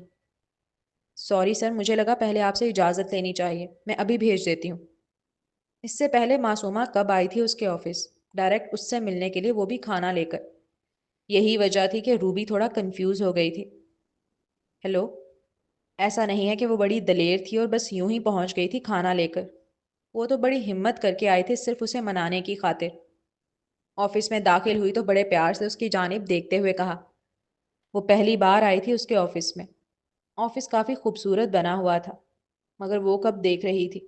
سوری سر، مجھے لگا پہلے آپ سے اجازت لینی چاہیے، میں ابھی بھیج دیتی ہوں۔ اس سے پہلے معصومہ کب آئی تھی اس کے آفس، ڈائریکٹ اس سے ملنے کے لیے، وہ بھی کھانا لے کر۔ یہی وجہ تھی کہ روبی تھوڑا کنفیوز ہو گئی تھی۔ ہیلو، ایسا نہیں ہے کہ وہ بڑی دلیر تھی اور بس یوں ہی پہنچ گئی تھی کھانا لے کر، وہ تو بڑی ہمت کر کے آئی تھی صرف اسے منانے کی خاطر۔ آفس میں داخل ہوئی تو بڑے پیار سے اس کی جانب دیکھتے ہوئے کہا، وہ پہلی بار آئی تھی اس کے آفس میں۔ آفس کافی خوبصورت بنا ہوا تھا، مگر وہ کب دیکھ رہی تھی،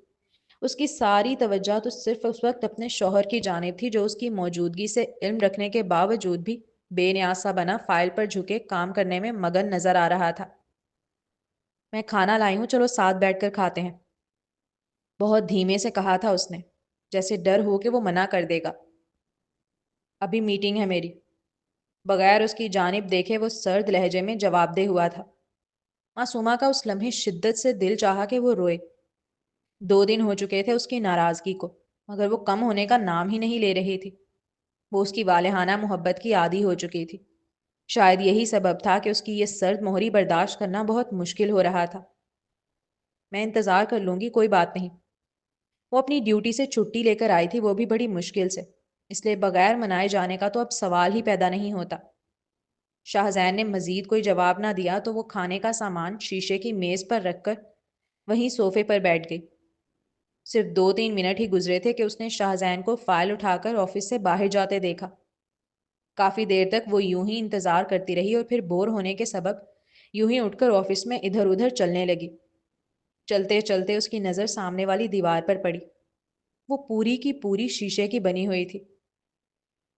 اس کی ساری توجہ تو صرف اس وقت اپنے شوہر کی جانب تھی جو اس کی موجودگی سے علم رکھنے کے باوجود بھی بے نیاز سا بنا فائل پر جھکے کام کرنے میں مگن نظر آ رہا تھا۔ میں کھانا لائی ہوں، چلو ساتھ بیٹھ کر کھاتے ہیں، بہت دھیمے سے کہا تھا اس نے، جیسے ڈر ہو کہ وہ منع کر دے گا۔ ابھی میٹنگ ہے میری، بغیر اس کی جانب دیکھے وہ سرد لہجے میں جواب دے ہوا تھا۔ معصومہ کا اس لمحے شدت سے دل چاہا کہ وہ روئے۔ 2 دن ہو چکے تھے اس کی ناراضگی کو، مگر وہ کم ہونے کا نام ہی نہیں لے رہی تھی۔ وہ اس کی والہانہ محبت کی عادی ہو چکی تھی، شاید یہی سبب تھا کہ اس کی یہ سرد مہری برداشت کرنا بہت مشکل ہو رہا تھا۔ میں انتظار کر لوں گی، کوئی بات نہیں۔ وہ اپنی ڈیوٹی سے چھٹی لے کر آئی تھی، وہ بھی بڑی مشکل سے، اس لیے بغیر منائے جانے کا تو اب سوال ہی پیدا نہیں ہوتا۔ شاہزین نے مزید کوئی جواب نہ دیا تو وہ کھانے کا سامان شیشے کی میز پر رکھ کر وہیں صوفے پر بیٹھ گئی۔ صرف 2-3 منٹ ہی گزرے تھے کہ اس نے شاہزین کو فائل اٹھا کر آفس سے باہر جاتے دیکھا۔ کافی دیر تک وہ یوں ہی انتظار کرتی رہی اور پھر بور ہونے کے سبب یوں ہی اٹھ کر آفس میں ادھر ادھر چلنے لگی۔ چلتے چلتے اس کی نظر سامنے والی دیوار پر پڑی۔ وہ پوری کی پوری شیشے کی بنی ہوئی تھی،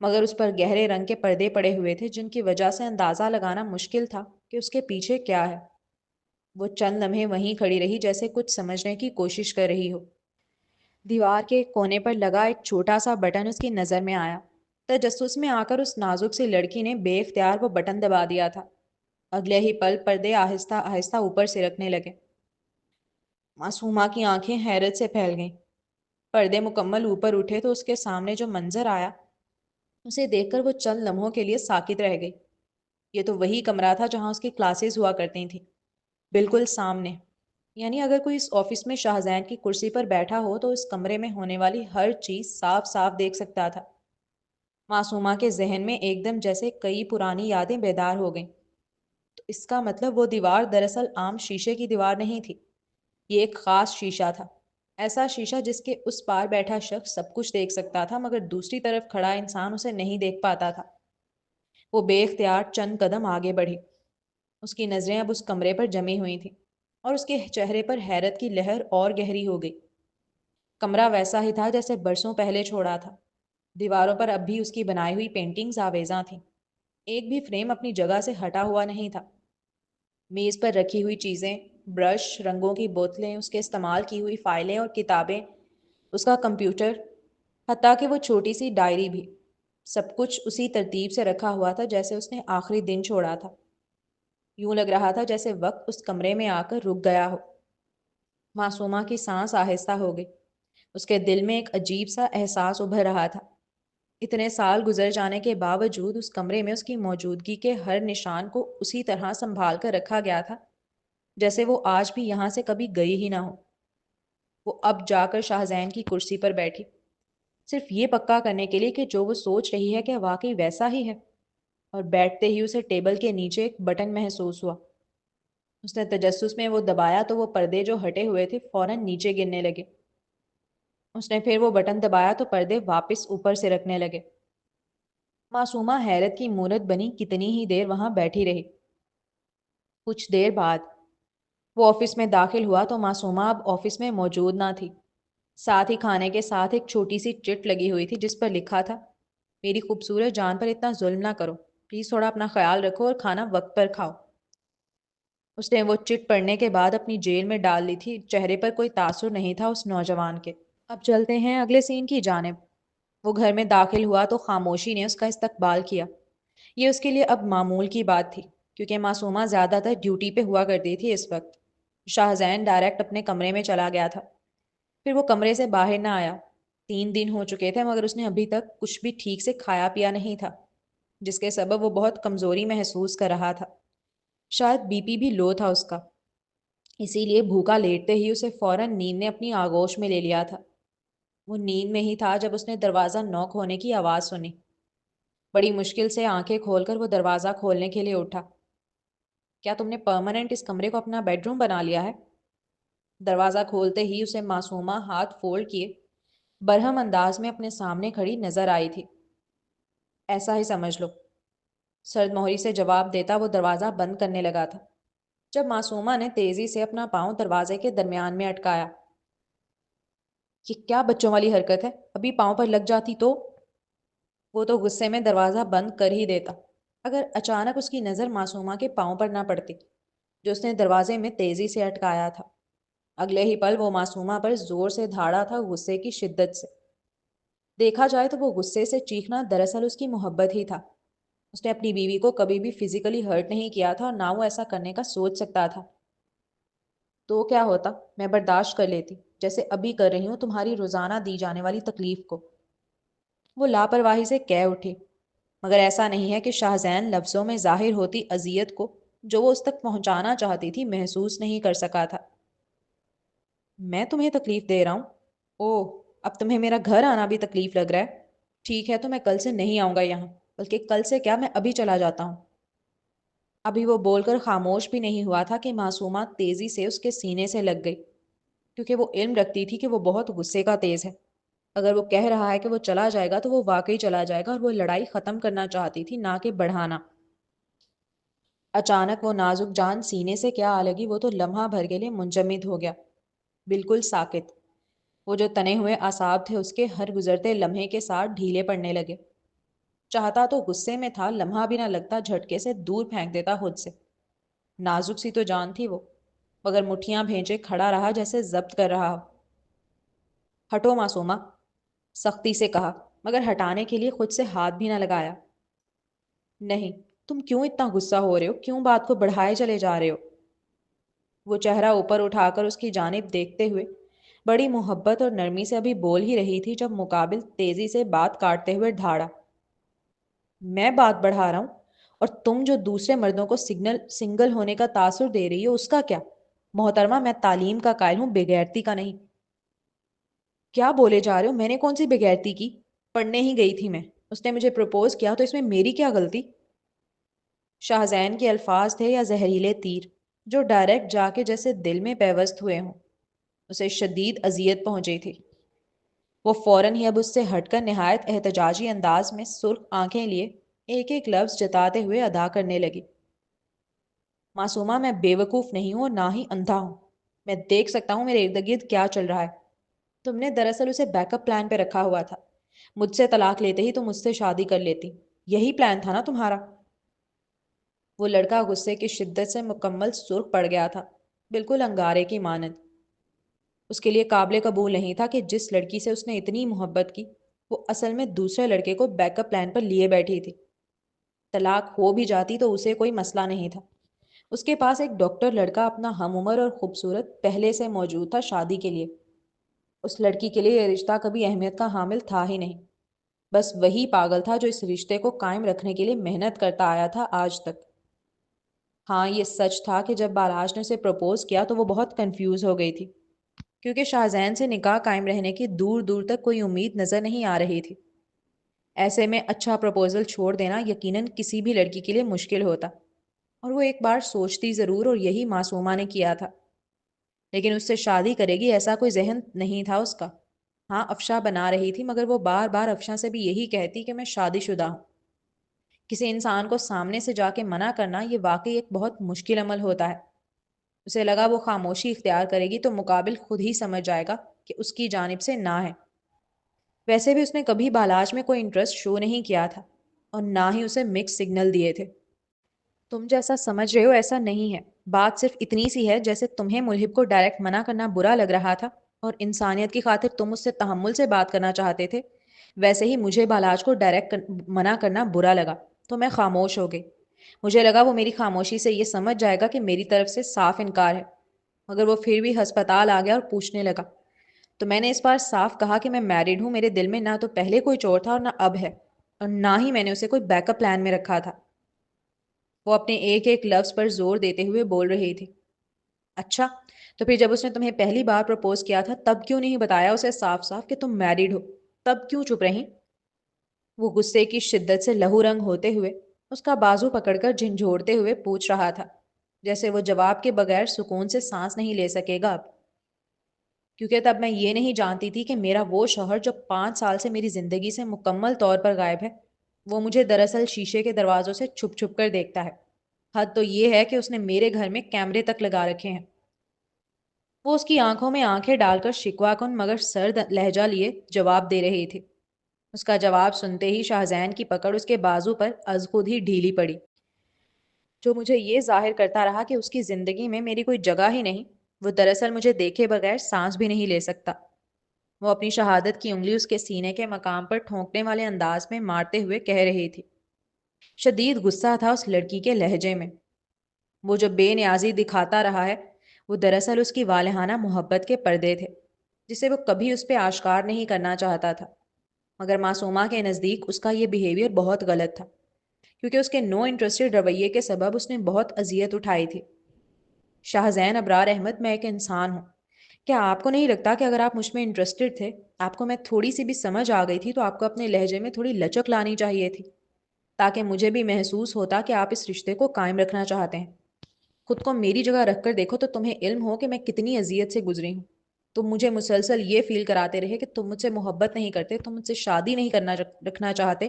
مگر اس پر گہرے رنگ کے پردے پڑے ہوئے تھے جن کی وجہ سے اندازہ لگانا مشکل تھا کہ اس کے پیچھے کیا ہے۔ وہ چند لمحے وہیں کھڑی رہی، جیسے کچھ سمجھنے کی کوشش کر رہی ہو۔ دیوار کے کونے پر لگا ایک چھوٹا سا بٹن اس کی نظر میں آیا۔ تجسس میں آ کر اس نازک سی لڑکی نے بے اختیار وہ بٹن دبا دیا تھا۔ اگلے ہی پل پردے آہستہ آہستہ اوپر سرکنے لگے۔ معصومہ کی آنکھیں حیرت سے پھیل گئیں۔ پردے مکمل اوپر اٹھے تو اس کے سامنے جو منظر آیا اسے دیکھ کر وہ چند لمحوں کے لیے ساکت رہ گئی۔ یہ تو وہی کمرہ تھا جہاں اس کی کلاسز ہوا کرتی تھیں، بالکل سامنے۔ یعنی اگر کوئی اس آفس میں شاہزین کی کرسی پر بیٹھا ہو تو اس کمرے میں ہونے والی ہر چیز صاف صاف دیکھ سکتا تھا۔ معصومہ کے ذہن میں ایک دم جیسے کئی پرانی یادیں بیدار ہو گئیں۔ تو اس کا مطلب وہ دیوار دراصل عام شیشے کی دیوار نہیں تھی، یہ ایک خاص شیشہ تھا۔ ایسا شیشہ جس کے اس پار بیٹھا شخص سب کچھ دیکھ سکتا تھا، مگر دوسری طرف کھڑا انسان اسے نہیں دیکھ پاتا تھا۔ وہ بے اختیار چند قدم آگے بڑھی۔ اس کی نظریں اب اس کمرے پر جمی ہوئی تھیں اور اس کے چہرے پر حیرت کی لہر اور گہری ہو گئی۔ کمرہ ویسا ہی تھا جیسے برسوں پہلے چھوڑا تھا۔ دیواروں پر اب بھی اس کی بنائی ہوئی پینٹنگز آویزاں تھیں، ایک بھی فریم اپنی جگہ سے ہٹا ہوا نہیں تھا۔ میز پر رکھی ہوئی چیزیں، برش، رنگوں کی بوتلیں، اس کے استعمال کی ہوئی فائلیں اور کتابیں، اس کا کمپیوٹر، حتیٰ کہ وہ چھوٹی سی ڈائری بھی، سب کچھ اسی ترتیب سے رکھا ہوا تھا جیسے اس نے آخری دن چھوڑا تھا۔ یوں لگ رہا تھا جیسے وقت اس کمرے میں آ کر رک گیا ہو۔ معصومہ کی سانس آہستہ ہو گئی۔ اس کے دل میں ایک عجیب سا احساس ابھر رہا تھا۔ اتنے سال گزر جانے کے باوجود اس کمرے میں اس کی موجودگی کے ہر نشان کو اسی طرح سنبھال کر رکھا گیا تھا جیسے وہ آج بھی یہاں سے کبھی گئی ہی نہ ہو۔ وہ اب جا کر شاہزین کی کرسی پر بیٹھی، صرف یہ پکا کرنے کے لیے کہ جو وہ سوچ رہی ہے کہ واقعی ویسا ہی ہے، اور بیٹھتے ہی اسے ٹیبل کے نیچے ایک بٹن محسوس ہوا۔ اس نے تجسس میں وہ دبایا تو وہ پردے جو ہٹے ہوئے تھے فوراً نیچے گرنے لگے۔ اس نے پھر وہ بٹن دبایا تو پردے واپس اوپر سے رکھنے لگے۔ معصومہ حیرت کی مورت بنی کتنی ہی دیر وہاں بیٹھی رہی۔ کچھ دیر بعد وہ آفس میں داخل ہوا تو معصومہ اب آفس میں موجود نہ تھی۔ ساتھ ہی کھانے کے ساتھ ایک چھوٹی سی چٹ لگی ہوئی تھی جس پر لکھا تھا، میری خوبصورت جان پر اتنا ظلم نہ کرو، پلیز تھوڑا اپنا خیال رکھو اور کھانا وقت پر کھاؤ۔ اس نے وہ چٹ پڑھنے کے بعد اپنی جیل میں ڈال لی تھی۔ چہرے پر کوئی تاثر نہیں تھا اس نوجوان کے۔ اب چلتے ہیں اگلے سین کی جانب۔ وہ گھر میں داخل ہوا تو خاموشی نے اس کا استقبال کیا۔ یہ اس کے لیے اب معمول کی بات تھی، کیونکہ معصومہ زیادہ تر ڈیوٹی پہ ہوا کرتی تھی اس وقت۔ شاہزین ڈائریکٹ اپنے کمرے میں چلا گیا تھا، پھر وہ کمرے سے باہر نہ آیا۔ 3 دن ہو چکے تھے مگر اس نے ابھی تک کچھ بھی ٹھیک سے کھایا پیا نہیں تھا، جس کے سبب وہ بہت کمزوری محسوس کر رہا تھا۔ شاید بی پی بھی لو تھا اس کا، اسی لیے بھوکا لیٹتے ہی اسے فوراً نیند نے اپنی آغوش میں لے لیا تھا۔ وہ نیند میں ہی تھا جب اس نے دروازہ نوک ہونے کی آواز سنی۔ بڑی مشکل سے آنکھیں کھول کر وہ دروازہ کھولنے کے لیے اٹھا۔ کیا تم نے پرماننٹ اس کمرے کو اپنا بیڈ روم بنا لیا ہے؟ دروازہ کھولتے ہی اسے معصومہ ہاتھ فولڈ کیے برہم انداز میں اپنے سامنے کھڑی نظر آئی تھی۔ ایسا ہی سمجھ لو، سرد مہری سے جواب دیتا وہ دروازہ بند کرنے لگا تھا جب معصومہ نے تیزی سے اپنا پاؤں دروازے کے درمیان میں اٹکایا۔ یہ کیا بچوں والی حرکت ہے؟ ابھی پاؤں پر لگ جاتی تو؟ وہ تو غصے میں دروازہ بند کر ہی دیتا اگر اچانک اس کی نظر معصومہ کے پاؤں پر نہ پڑتی جو اس نے دروازے میں تیزی سے اٹکایا تھا۔ اگلے ہی پل وہ معصومہ پر زور سے دھاڑا تھا، غصے کی شدت سے۔ دیکھا جائے تو وہ غصے سے چیخنا دراصل اس کی محبت ہی تھا۔ اس نے اپنی بیوی کو کبھی بھی فزیکلی ہرٹ نہیں کیا تھا اور نہ وہ ایسا کرنے کا سوچ سکتا تھا۔ تو کیا ہوتا، میں برداشت کر لیتی، جیسے ابھی کر رہی ہوں تمہاری روزانہ دی جانے والی تکلیف کو۔ وہ لاپرواہی سے کہہ اٹھی، مگر ایسا نہیں ہے کہ شاہزین لفظوں میں ظاہر ہوتی اذیت کو جو وہ اس تک پہنچانا چاہتی تھی محسوس نہیں کر سکا تھا۔ میں تمہیں تکلیف دے رہا ہوں؟ اوہ، اب تمہیں میرا گھر آنا بھی تکلیف لگ رہا ہے؟ ٹھیک ہے تو میں کل سے نہیں آؤں گا یہاں، بلکہ کل سے کیا، میں ابھی چلا جاتا ہوں۔ ابھی وہ بول کر خاموش بھی نہیں ہوا تھا کہ معصومہ تیزی سے اس کے سینے سے لگ گئی، کیونکہ وہ علم رکھتی تھی کہ وہ بہت غصے کا تیز ہے۔ اگر وہ کہہ رہا ہے کہ وہ چلا جائے گا تو وہ واقعی چلا جائے گا، اور وہ لڑائی ختم کرنا چاہتی تھی نہ کہ بڑھانا۔ اچانک وہ نازک جان سینے سے کیا آ لگی وہ تو لمحہ بھر کے لیے منجمد ہو گیا۔ بالکل ساکت۔ وہ جو تنے ہوئے اعصاب تھے اس کے ہر گزرتے لمحے کے ساتھ ڈھیلے پڑنے لگے۔ چاہتا تو غصے میں تھا، لمحہ بھی نہ لگتا جھٹکے سے دور پھینک دیتا خود سے۔ نازک سی تو جان تھی وہ، مگر مٹھیاں بھیجے کھڑا رہا جیسے ضبط کر رہا ہو۔ ہٹو معصومہ، سختی سے کہا، مگر ہٹانے کے لیے خود سے ہاتھ بھی نہ لگایا۔ نہیں، تم کیوں اتنا غصہ ہو رہے ہو؟ کیوں بات کو بڑھائے چلے جا رہے ہو؟ وہ چہرہ اوپر اٹھا کر اس کی جانب دیکھتے ہوئے بڑی محبت اور نرمی سے ابھی بول ہی رہی تھی جب مقابل تیزی سے بات کاٹتے ہوئے ڈھاڑا۔ میں بات بڑھا رہا ہوں؟ اور تم جو دوسرے مردوں کو سنگل ہونے کا تاثر دے رہی ہو اس کا کیا؟ محترمہ، میں تعلیم کا قائل ہوں، بغیرتی کا نہیں۔ کیا بولے جا رہے ہو؟ میں نے کون سی بغیرتی کی؟ پڑھنے ہی گئی تھی میں، اس نے مجھے پروپوز کیا تو اس میں میری کیا غلطی؟ شاہزین کے الفاظ تھے یا زہریلے تیر جو ڈائریکٹ جا کے جیسے دل میں پیوست ہوئے ہوں۔ اسے شدید اذیت پہنچی تھی۔ وہ فوراً ہی اب اس سے ہٹ کر نہایت احتجاجی انداز میں سرخ آنکھیں لیے ایک ایک لفظ جتاتے ہوئے ادا کرنے لگی۔ معصومہ، میں بے وقوف نہیں ہوں اور نہ ہی اندھا ہوں۔ میں دیکھ سکتا ہوں میرے ارد گرد کیا چل رہا ہے۔ تم نے دراصل اسے بیک اپ پلان پہ رکھا ہوا تھا۔ مجھ سے طلاق لیتے ہی تم مجھ سے شادی کر لیتی، یہی پلان تھا نا تمہارا؟ وہ لڑکا غصے کی شدت سے مکمل سرخ پڑ گیا تھا، بالکل انگارے کی مانند۔ اس کے لیے قابل قبول نہیں تھا کہ جس لڑکی سے اس نے اتنی محبت کی وہ اصل میں دوسرے لڑکے کو بیک اپ پلان پر لیے بیٹھی تھی۔ طلاق ہو بھی جاتی تو اسے کوئی مسئلہ نہیں تھا، اس کے پاس ایک ڈاکٹر لڑکا اپنا ہم عمر اور خوبصورت پہلے سے موجود تھا شادی کے لیے۔ اس لڑکی کے لیے یہ رشتہ کبھی اہمیت کا حامل تھا ہی نہیں، بس وہی پاگل تھا جو اس رشتے کو قائم رکھنے کے لیے محنت کرتا آیا تھا آج تک۔ ہاں، یہ سچ تھا کہ جب بالاش نے اسے پروپوز کیا تو وہ بہت کنفیوز ہو گئی تھی، کیونکہ شاہزین سے نکاح قائم رہنے کی دور دور تک کوئی امید نظر نہیں آ رہی تھی۔ ایسے میں اچھا پروپوزل چھوڑ دینا یقیناً کسی بھی لڑکی کے لیے مشکل ہوتا، اور وہ ایک بار سوچتی ضرور، اور یہی معصومہ نے کیا تھا۔ لیکن اس سے شادی کرے گی ایسا کوئی ذہن نہیں تھا اس کا۔ ہاں، افشا بنا رہی تھی، مگر وہ بار بار افشا سے بھی یہی کہتی کہ میں شادی شدہ ہوں۔ کسی انسان کو سامنے سے جا کے منع کرنا یہ واقعی ایک بہت مشکل عمل ہوتا ہے۔ اسے لگا وہ خاموشی اختیار کرے گی تو مقابل خود ہی سمجھ جائے گا کہ اس کی جانب سے نہ ہے۔ ویسے بھی اس نے کبھی بالاج میں کوئی انٹرسٹ شو نہیں کیا تھا، اور نہ ہی اسے مکس سگنل دیے تھے۔ تم جیسا سمجھ رہے ہو ایسا نہیں ہے، بات صرف اتنی سی ہے جیسے تمہیں ملحب کو ڈائریکٹ منع کرنا برا لگ رہا تھا اور انسانیت کی خاطر تم اس سے تحمل سے بات کرنا چاہتے تھے، ویسے ہی مجھے بالاج کو ڈائریکٹ منع کرنا برا لگا تو میں خاموش ہو گئی۔ مجھے لگا وہ میری خاموشی سے یہ سمجھ جائے گا کہ میری طرف سے صاف انکار ہے، مگر وہ پھر بھی ہسپتال آ گیا اور پوچھنے لگا۔ تو میں نے اس بار صاف کہا کہ میں میرڈ ہوں، میرے دل میں نہ تو پہلے کوئی چور تھا اور نہ اب ہے، اور نہ ہی میں نے اسے کوئی بیک اپ پلان میں رکھا تھا۔ وہ اپنے ایک ایک لفظ پر زور دیتے ہوئے بول رہی تھی۔ اچھا، تو پھر جب اس نے تمہیں پہلی بار پرپوز کیا تھا تب کیوں نہیں بتایا اسے صاف صاف کہ تم میرڈ ہو؟ تب کیوں چپ رہی؟ وہ غصے کی شدت سے لہو رنگ ہوتے ہوئے اس کا بازو پکڑ کر جھنجھوڑتے ہوئے پوچھ رہا تھا، جیسے وہ جواب کے بغیر سکون سے سانس نہیں لے سکے گا اب۔ کیونکہ تب میں یہ نہیں جانتی تھی کہ میرا وہ شوہر جو 5 سال سے میری زندگی سے مکمل طور پر غائب ہے، وہ مجھے دراصل شیشے کے دروازوں سے چھپ چھپ کر دیکھتا ہے۔ حد تو یہ ہے کہ اس نے میرے گھر میں کیمرے تک لگا رکھے ہیں۔ وہ اس کی آنکھوں میں آنکھیں ڈال کر شکوا کن مگر سرد لہجہ لیے جواب دے رہی تھی۔ اس کا جواب سنتے ہی شاہزین کی پکڑ اس کے بازو پر از خود ہی ڈھیلی پڑی، جو مجھے یہ ظاہر کرتا رہا کہ اس کی زندگی میں میری کوئی جگہ ہی نہیں۔ وہ دراصل مجھے دیکھے بغیر سانس بھی نہیں لے سکتا۔ وہ اپنی شہادت کی انگلی اس کے سینے کے مقام پر ٹھونکنے والے انداز میں مارتے ہوئے کہہ رہی تھی۔ شدید غصہ تھا اس لڑکی کے لہجے میں۔ وہ جو بے نیازی دکھاتا رہا ہے وہ دراصل اس کی والہانہ محبت کے پردے تھے، جسے وہ کبھی اس پہ آشکار نہیں کرنا چاہتا تھا، مگر معصومہ کے نزدیک اس کا یہ بیہیویئر بہت غلط تھا، کیونکہ اس کے نو انٹرسٹڈ رویے کے سبب اس نے بہت اذیت اٹھائی تھی۔ شاہزین ابرار احمد، میں ایک انسان ہوں۔ کیا آپ کو نہیں لگتا کہ اگر آپ مجھ میں انٹرسٹڈ تھے، آپ کو میں تھوڑی سی بھی سمجھ آ گئی تھی تو آپ کو اپنے لہجے میں تھوڑی لچک لانی چاہیے تھی، تاکہ مجھے بھی محسوس ہوتا کہ آپ اس رشتے کو قائم رکھنا چاہتے ہیں؟ خود کو میری جگہ رکھ کر دیکھو تو تمہیں علم ہو کہ میں کتنی اذیت سے گزری ہوں۔ تم مجھے مسلسل یہ فیل کراتے رہے کہ تم مجھ سے محبت نہیں کرتے، تم مجھ سے شادی نہیں کرنا رکھنا چاہتے۔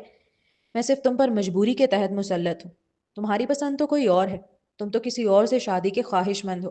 میں صرف تم پر مجبوری کے تحت مسلط ہوں۔ تمہاری پسند تو کوئی اور ہے، تم تو کسی اور سے شادی کے خواہش مند ہو،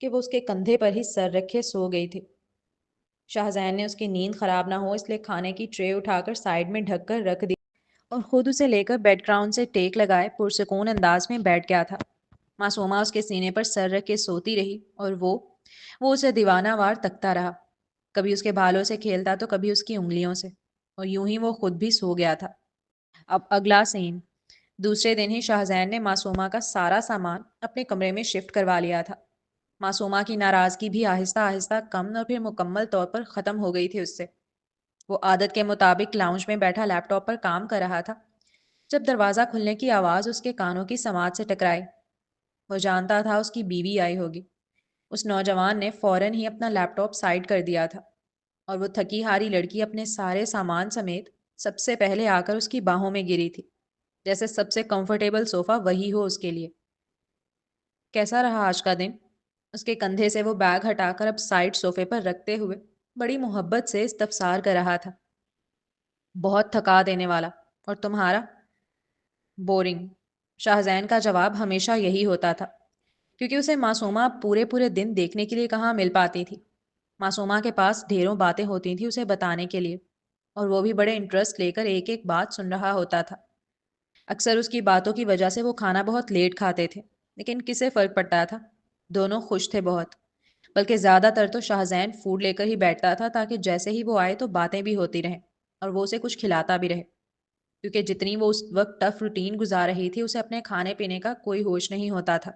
کہ وہ اس کے کندھے پر ہی سر رکھے سو گئی تھی۔ شاہزین نے اس کی نیند خراب نہ ہو اس لیے کھانے کی ٹرے اٹھا کر سائڈ میں ڈھک کر رکھ دی اور خود اسے لے کر بیڈ گراؤنڈ سے ٹیک لگائے پرسکون انداز میں بیٹھ گیا تھا۔ معصومہ اس کے سینے پر سر رکھ کے سوتی رہی اور وہ اسے دیوانہ وار تکتا رہا۔ کبھی اس کے بالوں سے کھیلتا تو کبھی اس کی انگلیوں سے، اور یوں ہی وہ خود بھی سو گیا تھا۔ اب اگلا سین۔ دوسرے دن ہی شاہزین نے معصومہ کا سارا سامان اپنے کمرے میں شفٹ کروا لیا تھا۔ معصومہ کی ناراضگی بھی آہستہ آہستہ کم اور پھر مکمل طور پر ختم ہو گئی تھی اس سے۔ وہ عادت کے مطابق لاؤنج میں بیٹھا لیپ ٹاپ پر کام کر رہا تھا جب دروازہ کھلنے کی آواز اس کے کانوں کی سماعت سے ٹکرائی۔ وہ جانتا تھا اس کی بیوی آئی ہوگی۔ اس نوجوان نے فوراً ہی اپنا لیپ ٹاپ سائڈ کر دیا تھا اور وہ تھکی ہاری لڑکی اپنے سارے سامان سمیت سب سے پہلے آ کر اس کی باہوں میں گری تھی، جیسے سب سے کمفرٹیبل صوفہ وہی ہو اس کے لیے۔ کیسا رہا آج کا دن؟ اس کے کندھے سے وہ بیگ ہٹا کر اب سائڈ صوفے پر رکھتے ہوئے بڑی محبت سے استفسار کر رہا تھا۔ بہت تھکا دینے والا۔ اور تمہارا؟ بورنگ۔ شاہزین کا جواب ہمیشہ یہی ہوتا تھا، کیونکہ اسے معصومہ پورے پورے دن دیکھنے کے لیے کہاں مل پاتی تھی۔ معصومہ کے پاس ڈھیروں باتیں ہوتی تھیں اسے بتانے کے لیے، اور وہ بھی بڑے انٹرسٹ لے کر ایک ایک بات سن رہا ہوتا تھا۔ اکثر اس کی باتوں کی وجہ سے وہ کھانا بہت لیٹ کھاتے تھے، لیکن کسے فرق پڑتا تھا؟ دونوں خوش تھے بہت، بلکہ زیادہ تر تو شاہزین فوڈ لے کر ہی بیٹھتا تھا تاکہ جیسے ہی وہ آئے تو باتیں بھی ہوتی رہیں اور وہ اسے کچھ کھلاتا بھی رہے، کیونکہ جتنی وہ اس وقت ٹف روٹین گزار رہی تھی اسے اپنے کھانے پینے کا کوئی ہوش نہیں ہوتا تھا۔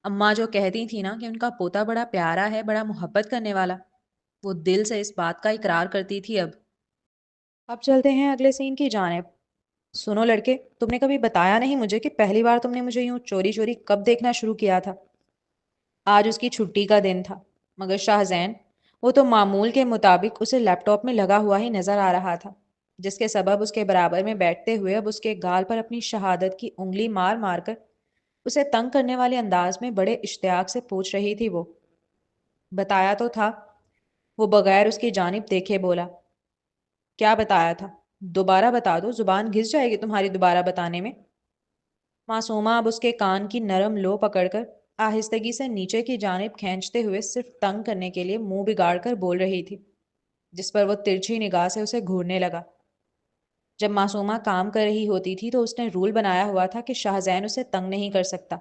اماں جو کہتی تھی نا کہ ان کا پوتا بڑا پیارا ہے، بڑا محبت کرنے والا، وہ دل سے اس بات کا اقرار کرتی تھی اب چلتے ہیں اگلے سین کی جانب۔ سنو لڑکے، تم نے کبھی بتایا نہیں مجھے کہ پہلی بار تم نے مجھے یوں چوری چوری کب دیکھنا شروع کیا تھا؟ آج اس کی چھٹی کا دن تھا، مگر شاہزین، وہ تو معمول کے مطابق اسے لیپ ٹاپ میں لگا ہوا ہی نظر آ رہا تھا، جس کے سبب اس کے برابر میں بیٹھتے ہوئے اب اس کے گال پر اپنی شہادت کی انگلی مار مار کر اسے تنگ کرنے والے انداز میں بڑے اشتیاق سے پوچھ رہی تھی وہ۔ بتایا تو تھا، وہ بغیر اس کی جانب دیکھے بولا۔ کیا بتایا تھا؟ دوبارہ بتا دو، زبان گھس جائے گی تمہاری دوبارہ بتانے میں۔ معصومہ اب اس کے کان کی نرم لو پکڑ کر آہستگی سے نیچے کی جانب کھینچتے ہوئے صرف تنگ کرنے کے لیے منہ بگاڑ کر بول رہی تھی، جس پر وہ ترچھی نگاہ سے اسے گھورنے لگا۔ جب معصومہ کام کر رہی ہوتی تھی تو اس نے رول بنایا ہوا تھا کہ شاہزین اسے تنگ نہیں کر سکتا،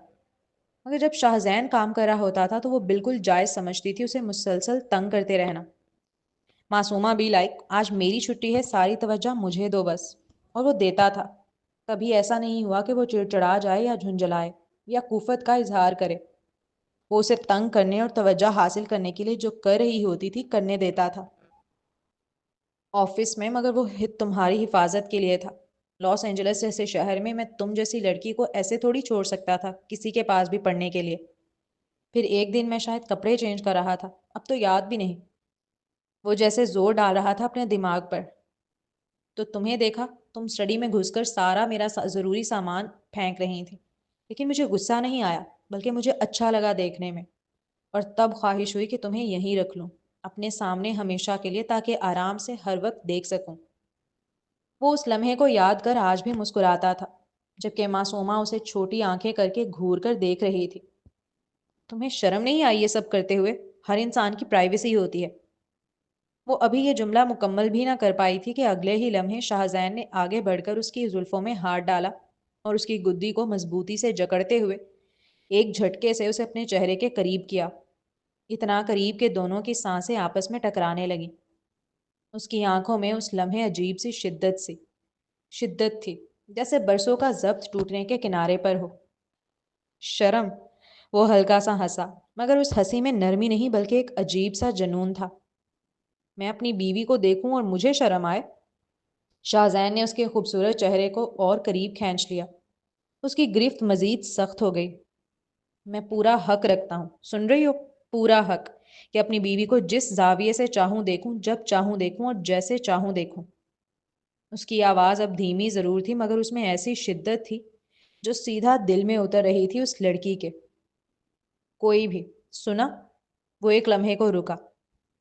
مگر جب شاہزین کام کر رہا ہوتا تھا تو وہ بالکل جائز سمجھتی تھی اسے مسلسل تنگ کرتے رہنا۔ معصومہ بھی لائک آج میری چھٹی ہے، ساری توجہ مجھے دو بس، اور وہ دیتا تھا۔ کبھی ایسا نہیں ہوا کہ وہ چڑچڑا جائے یا جھنجھلائے یا کوفت کا اظہار کرے۔ وہ اسے تنگ کرنے اور توجہ حاصل کرنے کے لیے جو کر رہی ہوتی تھی کرنے دیتا تھا آفس میں، مگر وہ تمہاری حفاظت کے لیے تھا۔ لاس اینجلس جیسے شہر میں تم جیسی لڑکی کو ایسے تھوڑی چھوڑ سکتا تھا کسی کے پاس بھی پڑھنے کے لیے۔ پھر ایک دن میں شاید کپڑے چینج کر رہا تھا، اب تو یاد بھی نہیں۔ وہ جیسے زور ڈال رہا تھا اپنے دماغ پر۔ تو تمہیں دیکھا، تم اسٹڈی میں گھس کر سارا میرا ضروری سامان پھینک رہی تھی، لیکن مجھے غصہ نہیں آیا، بلکہ مجھے اچھا لگا دیکھنے میں، اور تب خواہش ہوئی کہ تمہیں یہیں رکھ لوں اپنے سامنے ہمیشہ کے لیے، تاکہ آرام سے ہر وقت دیکھ سکوں۔ وہ اس لمحے کو یاد کر آج بھی مسکراتا تھا، جبکہ معصومہ اسے چھوٹی آنکھیں کر کے گھور کر دیکھ رہی تھی۔ تمہیں شرم نہیں آئی یہ سب کرتے ہوئے؟ ہر انسان کی پرائیویسی ہوتی ہے۔ وہ ابھی یہ جملہ مکمل بھی نہ کر پائی تھی کہ اگلے ہی لمحے شاہزین نے آگے بڑھ کر اس کی زلفوں میں ہاتھ ڈالا اور اس کی گدی کو مضبوطی سے جکڑتے ہوئے ایک جھٹکے سے اسے اپنے چہرے کے قریب کیا، اتنا قریب کہ دونوں کی سانسیں آپس میں ٹکرانے لگیں۔ اس کی آنکھوں میں اس لمحے عجیب سی شدت تھی، جیسے برسوں کا ضبط ٹوٹنے کے کنارے پر ہو۔ شرم؟ وہ ہلکا سا ہنسا، مگر اس ہنسی میں نرمی نہیں بلکہ ایک عجیب سا جنون تھا۔ میں اپنی بیوی کو دیکھوں اور مجھے شرم آئے؟ شاہزین نے اس کے خوبصورت چہرے کو اور قریب کھینچ لیا۔ اس کی گرفت مزید سخت ہو گئی۔ میں پورا حق رکھتا ہوں، سن رہی ہو؟ پورا حق کہ اپنی بیوی کو جس زاویے سے چاہوں دیکھوں، جب چاہوں دیکھوں اور جیسے چاہوں دیکھوں۔ اس کی آواز اب دھیمی ضرور تھی، مگر اس میں ایسی شدت تھی جو سیدھا دل میں اتر رہی تھی اس لڑکی کے۔ کوئی بھی، سنا؟ وہ ایک لمحے کو رکا۔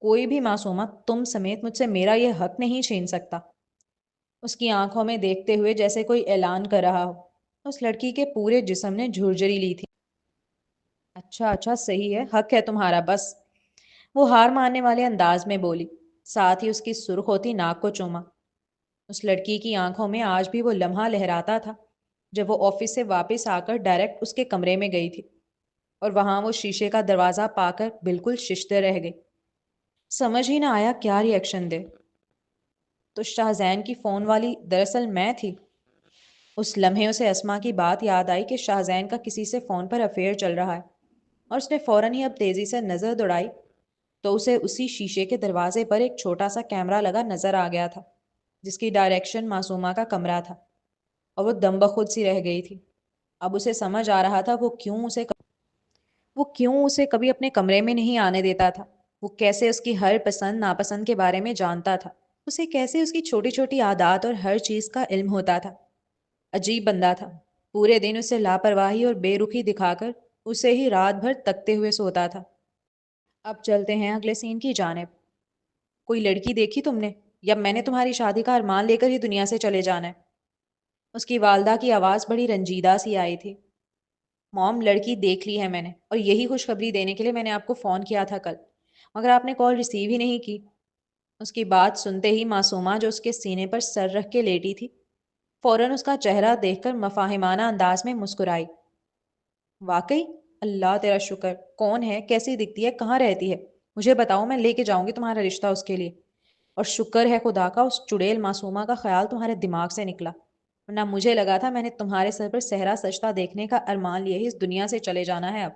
کوئی بھی معصومہ، تم سمیت مجھ سے میرا یہ حق نہیں چھین سکتا۔ اس کی آنکھوں میں دیکھتے ہوئے جیسے کوئی اعلان کر رہا ہو۔ اس لڑکی کے پورے جسم نے جھرجھری لی تھی۔ اچھا اچھا صحیح ہے، حق ہے تمہارا بس، وہ ہار ماننے والے انداز میں بولی، ساتھ ہی اس کی سرخ ہوتی ناک کو چوما۔ اس لڑکی کی آنکھوں میں آج بھی وہ لمحہ لہراتا تھا جب وہ آفس سے واپس آ کر ڈائریکٹ اس کے کمرے میں گئی تھی، اور وہاں وہ شیشے کا دروازہ پا کر بالکل ششتے رہ گئی۔ سمجھ ہی نہ آیا کیا ری ایکشن دے۔ تو شاہزین کی فون والی دراصل میں تھی۔ اس لمحے اسے اسما کی بات یاد آئی کہ شاہزین کا کسی سے فون پر افیئر چل رہا ہے، اور اس نے فوراً ہی اب تیزی سے نظر دوڑائی تو اسے اسی شیشے کے دروازے پر ایک چھوٹا سا کیمرہ لگا نظر آ گیا تھا، جس کی ڈائریکشن معصومہ کا کمرہ تھا، اور وہ دم بخود سی رہ گئی تھی۔ اب اسے سمجھ آ رہا تھا وہ کیوں اسے کبھی اپنے کمرے میں نہیں آنے دیتا تھا، وہ کیسے اس کی ہر پسند ناپسند کے بارے میں جانتا تھا، اسے کیسے اس کی چھوٹی چھوٹی عادات اور ہر چیز کا علم ہوتا تھا۔ عجیب بندہ تھا، پورے دن اسے لاپرواہی اور بے رخی دکھا کر اسے ہی رات بھر تکتے ہوئے سوتا تھا۔ اب چلتے ہیں اگلے سین کی جانب۔ کوئی لڑکی دیکھی تم نے، یا میں نے تمہاری شادی کا ارمان لے کر ہی دنیا سے چلے جانا ہے؟ اس کی والدہ کی آواز بڑی رنجیدہ سی آئی تھی۔ موم، لڑکی دیکھ لی ہے میں نے، اور یہی خوشخبری دینے کے لیے میں نے آپ کو فون کیا تھا کل، مگر آپ نے کال ریسیو ہی نہیں کی۔ اس کی بات سنتے ہی معصومہ جو اس کے سینے پر سر رکھ کے لیٹی تھی، فوراً اس کا چہرہ دیکھ کر مفاہمانہ انداز میں مسکرائی۔ واقعی؟ اللہ تیرا شکر، کون ہے، کیسی دکھتی ہے، کہاں رہتی ہے؟ مجھے بتاؤ، میں لے کے جاؤں گی تمہارا رشتہ اس کے لیے۔ اور شکر ہے خدا کا اس چڑیل معصومہ کا خیال تمہارے دماغ سے نکلا، ورنہ مجھے لگا تھا میں نے تمہارے سر پر صحرا سجدہ دیکھنے کا ارمان لیے ہی اس دنیا سے چلے جانا ہے اب۔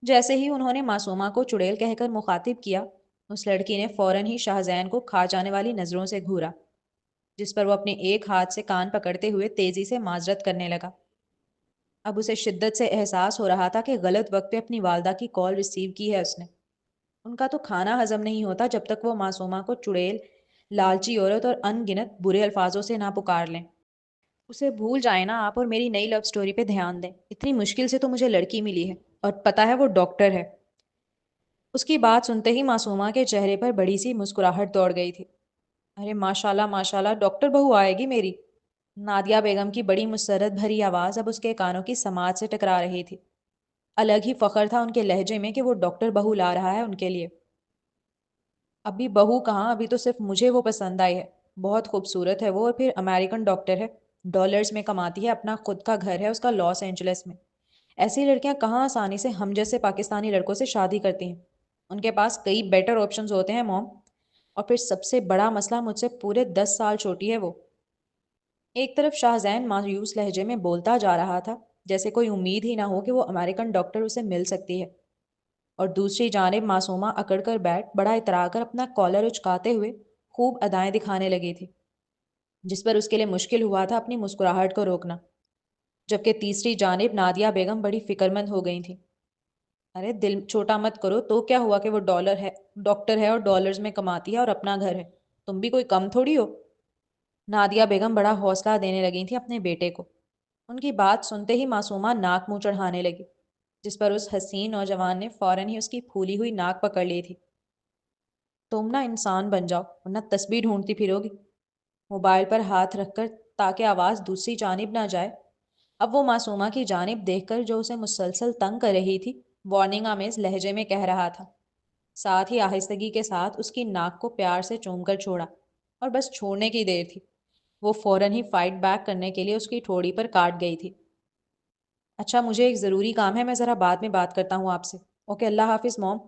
جیسے ہی انہوں نے معصومہ کو چڑیل کہہ کر مخاطب کیا، اس لڑکی نے فوراً ہی شاہزین کو کھا جانے والی نظروں سے گھورا، جس پر وہ اپنے ایک ہاتھ سے کان پکڑتے ہوئے تیزی سے معذرت کرنے لگا۔ اب اسے شدت سے احساس ہو رہا تھا کہ غلط وقت پہ اپنی والدہ کی کال ریسیو کی ہے اس نے۔ ان کا تو کھانا ہضم نہیں ہوتا جب تک وہ معصومہ کو چڑیل، لالچی عورت اور ان گنت برے الفاظوں سے نہ پکار لیں۔ اسے بھول جائیں نا آپ، اور میری نئی لو سٹوری پہ دھیان دیں۔ اتنی مشکل سے تو مجھے لڑکی ملی ہے، اور پتہ ہے وہ ڈاکٹر ہے۔ اس کی بات سنتے ہی معصومہ کے چہرے پر بڑی سی مسکراہٹ دوڑ گئی تھی۔ ارے ماشاء اللہ ڈاکٹر بہو آئے گی میری! نادیہ بیگم کی بڑی مسرت بھری آواز اب اس کے کانوں کی سماعت سے ٹکرا رہی تھی۔ الگ ہی فخر تھا ان کے لہجے میں کہ وہ ڈاکٹر بہو لا رہا ہے ان کے لیے۔ ابھی بہو کہاں، ابھی تو صرف مجھے وہ پسند آئی ہے۔ بہت خوبصورت ہے وہ، اور پھر امریکن ڈاکٹر ہے، ڈالرز میں کماتی ہے، اپنا خود کا گھر ہے اس کا لاس اینجلس میں۔ ایسی لڑکیاں کہاں آسانی سے ہم جیسے پاکستانی لڑکوں سے شادی کرتی ہیں؟ ان کے پاس کئی بیٹر آپشنز ہوتے ہیں موم۔ اور پھر سب سے بڑا مسئلہ، مجھ سے پورے 10 سال چھوٹی ہے وہ۔ ایک طرف شاہزین مایوس لہجے میں بولتا جا رہا تھا، جیسے کوئی امید ہی نہ ہو کہ وہ امریکن ڈاکٹر اسے مل سکتی ہے، اور دوسری جانب معصومہ اکڑ کر بیٹھ بڑا اترا کر اپنا کالر اچکاتے ہوئے خوب ادائیں دکھانے لگی تھی، جس پر اس کے لیے مشکل ہوا تھا اپنی مسکراہٹ کو روکنا۔ جبکہ تیسری جانب نادیہ بیگم بڑی فکر مند ہو گئی تھیں۔ ارے دل چھوٹا مت کرو، تو کیا ہوا کہ وہ ڈاکٹر ہے اور ڈالرز میں کماتی ہے اور اپنا گھر ہے، تم بھی کوئی کم تھوڑی ہو۔ نادیہ بیگم بڑا حوصلہ دینے لگی تھیں اپنے بیٹے کو۔ ان کی بات سنتے ہی معصومہ ناک منہ چڑھانے لگی، جس پر اس حسین نوجوان نے فوراً ہی اس کی پھولی ہوئی ناک پکڑ لی تھی۔ تم نہ انسان بن جاؤ، ورنہ تسبیح ڈھونڈتی پھرو گی۔ موبائل پر ہاتھ رکھ کر تاکہ آواز دوسری جانب نہ جائے، اب وہ معصومہ کی جانب دیکھ کر جو اسے مسلسل تنگ کر رہی تھی، وارننگ آمیز لہجے میں کہہ رہا تھا، ساتھ ہی آہستگی کے ساتھ اس کی ناک کو پیار سے چوم کر چھوڑا، اور بس چھوڑنے کی دیر تھی، وہ فوراً ہی فائٹ بیک کرنے کے لیے اس کی ٹھوڑی پر کاٹ گئی تھی۔ اچھا مجھے ایک ضروری کام ہے، میں ذرا بعد میں بات کرتا ہوں آپ سے۔ اوکے، اللہ حافظ موم۔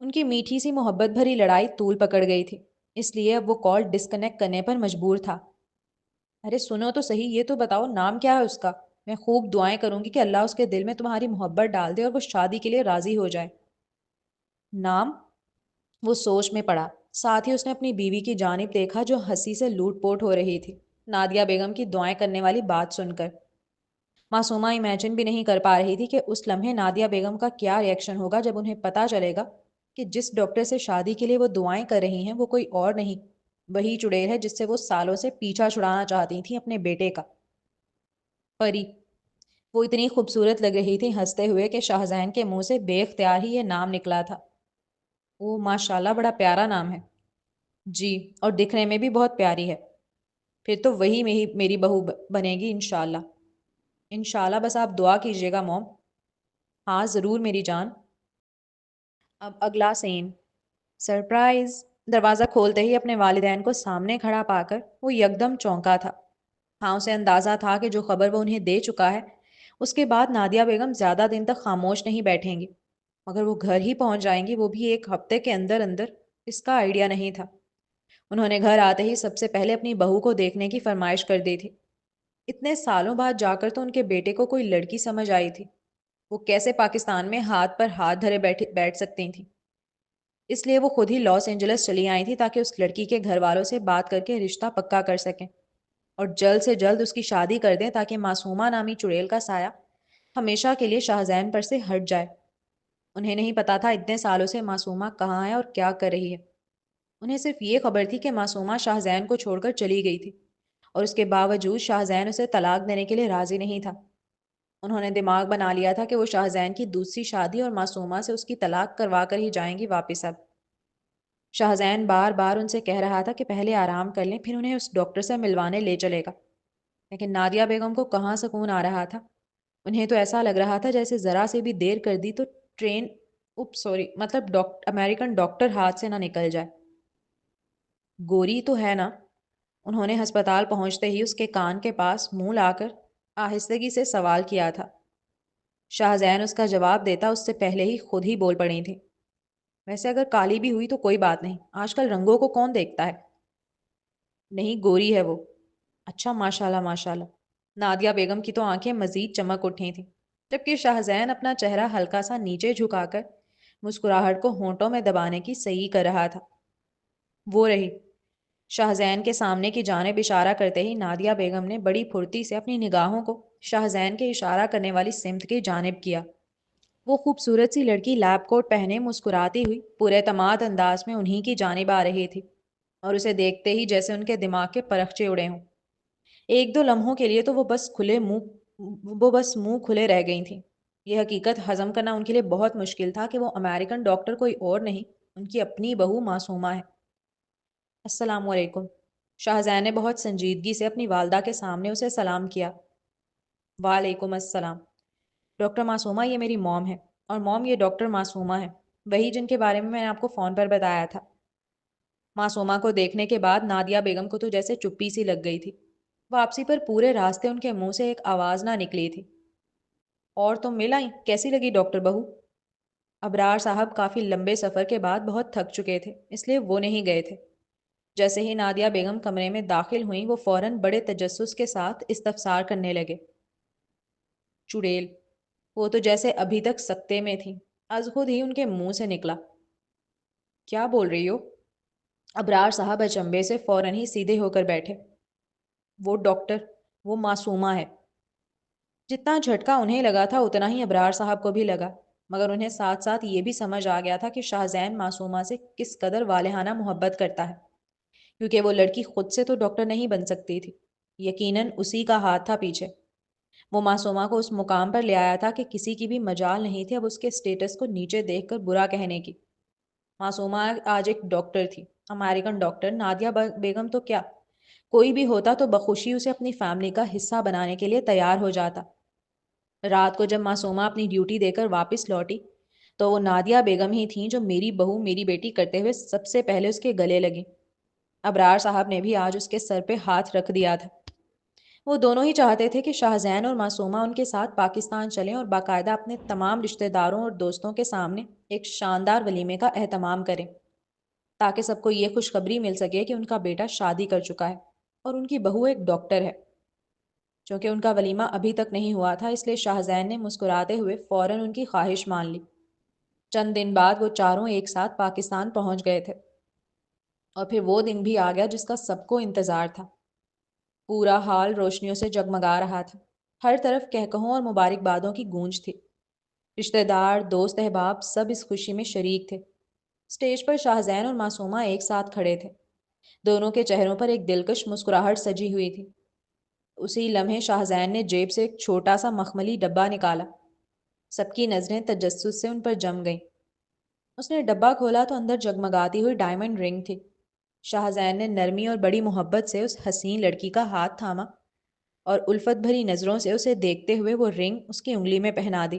ان کی میٹھی سی محبت بھری لڑائی طول پکڑ گئی تھی، اس لیے اب وہ کال ڈسکنیکٹ کرنے پر مجبور تھا۔ ارے سنو تو صحیح، یہ تو بتاؤ نام کیا ہے اس کا؟ میں خوب دعائیں کروں گی کہ اللہ اس کے دل میں تمہاری محبت ڈال دے اور وہ شادی کے لیے راضی ہو جائے۔ نام؟ وہ سوچ میں پڑا، ساتھ ہی اس نے اپنی بیوی کی جانب دیکھا جو ہنسی سے لوٹ پوٹ ہو رہی تھی نادیہ بیگم کی دعائیں کرنے والی بات سن کر۔ معصومہ امیجن بھی نہیں کر پا رہی تھی کہ اس لمحے نادیہ بیگم کا کیا ری ایکشن ہوگا جب انہیں پتہ چلے گا کہ جس ڈاکٹر سے شادی کے لیے وہ دعائیں کر رہی ہیں وہ کوئی اور نہیں، وہی چڑیل ہے جس سے وہ سالوں سے پیچھا چھڑانا چاہتی تھیں اپنے بیٹے کا۔ پری! وہ اتنی خوبصورت لگ رہی تھی ہنستے ہوئے کہ شاہزین کے منہ سے بے اختیار ہی یہ نام نکلا تھا۔ او ماشاءاللہ، بڑا پیارا نام ہے۔ جی، اور دکھنے میں بھی بہت پیاری ہے۔ پھر تو وہی میری بہو بنے گی انشاءاللہ۔ انشاءاللہ، بس آپ دعا کیجیے گا موم۔ ہاں ضرور میری جان۔ اب اگلا سین، سرپرائز! دروازہ کھولتے ہی اپنے والدین کو سامنے کھڑا پا کر وہ یکدم چونکا تھا۔ ہاں اسے اندازہ تھا کہ جو خبر وہ انہیں دے چکا ہے اس کے بعد نادیہ بیگم زیادہ دن تک خاموش نہیں بیٹھیں گی، مگر وہ گھر ہی پہنچ جائیں گی، وہ بھی ایک ہفتے کے اندر اندر۔ اس کا آئیڈیا نہیں تھا۔ انہوں نے گھر آتے ہی سب سے پہلے اپنی بہو کو دیکھنے کی فرمائش کر دی تھی۔ اتنے سالوں بعد جا کر تو ان کے بیٹے کو کوئی لڑکی سمجھ آئی تھی۔ وہ کیسے پاکستان میں ہاتھ پر ہاتھ دھرے بیٹھ سکتی تھیں؟ اس لیے وہ خود ہی لاس اینجلس چلی آئی تھی تاکہ اس لڑکی کے گھر والوں سے بات کر کے رشتہ پکا کر سکیں اور جلد سے جلد اس کی شادی کر دیں تاکہ معصومہ نامی چڑیل کا سایہ ہمیشہ کے لیے شاہزین پر سے ہٹ جائے۔ انہیں نہیں پتا تھا اتنے سالوں سے معصومہ کہاں ہے اور کیا کر رہی ہے۔ انہیں صرف یہ خبر تھی کہ معصومہ شاہزین کو چھوڑ کر چلی گئی تھی اور اس کے باوجود شاہزین اسے طلاق دینے کے لیے راضی نہیں تھا۔ انہوں نے دماغ بنا لیا تھا کہ وہ شاہزین کی دوسری شادی اور معصومہ سے اس کی طلاق کروا کر ہی جائیں گی واپس۔ اب شاہزین بار بار ان سے کہہ رہا تھا کہ پہلے آرام کر لیں، پھر انہیں اس ڈاکٹر سے ملوانے لے چلے گا، لیکن نادیہ بیگم کو کہاں سکون آ رہا تھا۔ انہیں تو ایسا لگ رہا تھا جیسے ذرا سے بھی دیر کر دی تو ٹرین مطلب امریکن ڈاکٹر ہاتھ سے نہ نکل جائے۔ گوری تو ہے نا؟ انہوں نے ہسپتال پہنچتے ہی اس کے کان کے پاس منہ لا کر آہستگی سے سوال کیا تھا۔ شاہزین اس کا جواب دیتا اس سے پہلے ہی خود ہی بول پڑی تھی، ویسے اگر کالی بھی ہوئی تو کوئی بات نہیں، آج کل رنگوں کو کون دیکھتا ہے؟ نہیں گوری ہے وہ۔ اچھا ماشاءاللہ ماشاءاللہ۔ نادیہ بیگم کی تو آنکھیں مزید چمک اٹھی تھیں، جبکہ شاہزین اپنا چہرہ ہلکا سا نیچے جھکا کر مسکراہٹ کو ہونٹوں میں دبانے کی صحیح کر رہا تھا۔ وہ رہی۔ شاہزین کے سامنے کی جانب اشارہ کرتے ہی نادیہ بیگم نے بڑی پھرتی سے اپنی نگاہوں کو شاہزین کے اشارہ کرنے والی سمت کی جانب کیا۔ وہ خوبصورت سی لڑکی لیب کوٹ پہنے مسکراتی ہوئی پورے اعتماد انداز میں انہی کی جانب آ رہی تھی اور اسے دیکھتے ہی جیسے ان کے دماغ کے پرخچے اڑے ہوں۔ ایک دو لمحوں کے لیے تو وہ بس منہ کھلے رہ گئی تھیں۔ یہ حقیقت ہضم کرنا ان کے لیے بہت مشکل تھا کہ وہ امریکن ڈاکٹر کوئی اور نہیں، ان کی اپنی بہو معصومہ ہے۔ السلام علیکم۔ شاہزین نے بہت سنجیدگی سے اپنی والدہ کے سامنے اسے سلام کیا۔ وعلیکم السلام۔ ڈاکٹر معصومہ یہ میری موم ہے، اور موم یہ ڈاکٹر معصومہ ہے، وہی جن کے بارے میں نے آپ کو فون پر بتایا تھا۔ معصومہ کو دیکھنے کے بعد نادیہ بیگم کو تو جیسے چپی سی لگ گئی تھی۔ واپسی پر پورے راستے ان کے منہ سے ایک آواز نہ نکلی تھی۔ اور تم مل آئیں، کیسی لگی ڈاکٹر بہو؟ ابرار صاحب کافی لمبے سفر کے بعد بہت تھک چکے تھے، اس لیے وہ نہیں گئے تھے۔ جیسے ہی نادیہ بیگم کمرے میں داخل ہوئیں وہ فوراً بڑے تجسس کے ساتھ استفسار کرنے لگے۔ چڑیل! وہ تو جیسے ابھی تک سکتے میں تھی، از خود ہی ان کے منہ سے نکلا۔ کیا بول رہی ہو؟ ابرار صاحب اچنبے سے فوراً ہی سیدھے ہو کر بیٹھے۔ وہ ڈاکٹر، وہ معصومہ ہے۔ جتنا جھٹکا انہیں لگا تھا اتنا ہی ابرار صاحب کو بھی لگا، مگر انہیں ساتھ ساتھ یہ بھی سمجھ آ گیا تھا کہ شاہزین معصومہ سے کس قدر والہانہ محبت کرتا ہے، کیونکہ وہ لڑکی خود سے تو ڈاکٹر نہیں بن سکتی تھی، یقیناً اسی کا ہاتھ تھا پیچھے۔ وہ معصومہ کو اس مقام پر لے آیا تھا کہ کسی کی بھی مجال نہیں تھی اب اس کے سٹیٹس کو نیچے دیکھ کر برا کہنے کی۔ معصومہ آج ایک ڈاکٹر تھی، امریکن ڈاکٹر۔ نادیہ بیگم تو کیا، کوئی بھی ہوتا تو بخوشی اسے اپنی فیملی کا حصہ بنانے کے لیے تیار ہو جاتا۔ رات کو جب معصومہ اپنی ڈیوٹی دے کر واپس لوٹی تو وہ نادیہ بیگم ہی تھیں جو میری بہو میری بیٹی کرتے ہوئے سب سے پہلے اس کے گلے لگیں۔ ابرار صاحب نے بھی آج اس کے سر پہ ہاتھ رکھ دیا تھا۔ وہ دونوں ہی چاہتے تھے کہ شاہزین اور معصومہ ان کے ساتھ پاکستان چلیں اور باقاعدہ اپنے تمام رشتہ داروں اور دوستوں کے سامنے ایک شاندار ولیمے کا اہتمام کریں، تاکہ سب کو یہ خوشخبری مل سکے کہ ان کا بیٹا شادی کر چکا ہے اور ان کی بہو ایک ڈاکٹر ہے۔ چونکہ ان کا ولیمہ ابھی تک نہیں ہوا تھا، اس لیے شاہزین نے مسکراتے ہوئے فوراً ان کی خواہش مان لی۔ چند دن بعد وہ چاروں ایک ساتھ پاکستان پہنچ گئے تھے، اور پھر وہ دن بھی آ گیا جس کا سب کو انتظار تھا۔ پورا حال روشنیوں سے جگمگا رہا تھا، ہر طرف کہکہوں اور مبارکبادوں کی گونج تھی۔ رشتہ دار، دوست احباب سب اس خوشی میں شریک تھے۔ اسٹیج پر شاہزین اور معصومہ ایک ساتھ کھڑے تھے، دونوں کے چہروں پر ایک دلکش مسکراہٹ سجی ہوئی تھی۔ اسی لمحے شاہزین نے جیب سے ایک چھوٹا سا مخملی ڈبہ نکالا۔ سب کی نظریں تجسس سے ان پر جم گئیں۔ اس نے ڈبہ کھولا تو اندر جگمگاتی ہوئی ڈائمنڈ رنگ تھی۔ شاہزین نے نرمی اور بڑی محبت سے اس حسین لڑکی کا ہاتھ تھاما اور الفت بھری نظروں سے اسے دیکھتے ہوئے وہ رنگ اس کی انگلی میں پہنا دی۔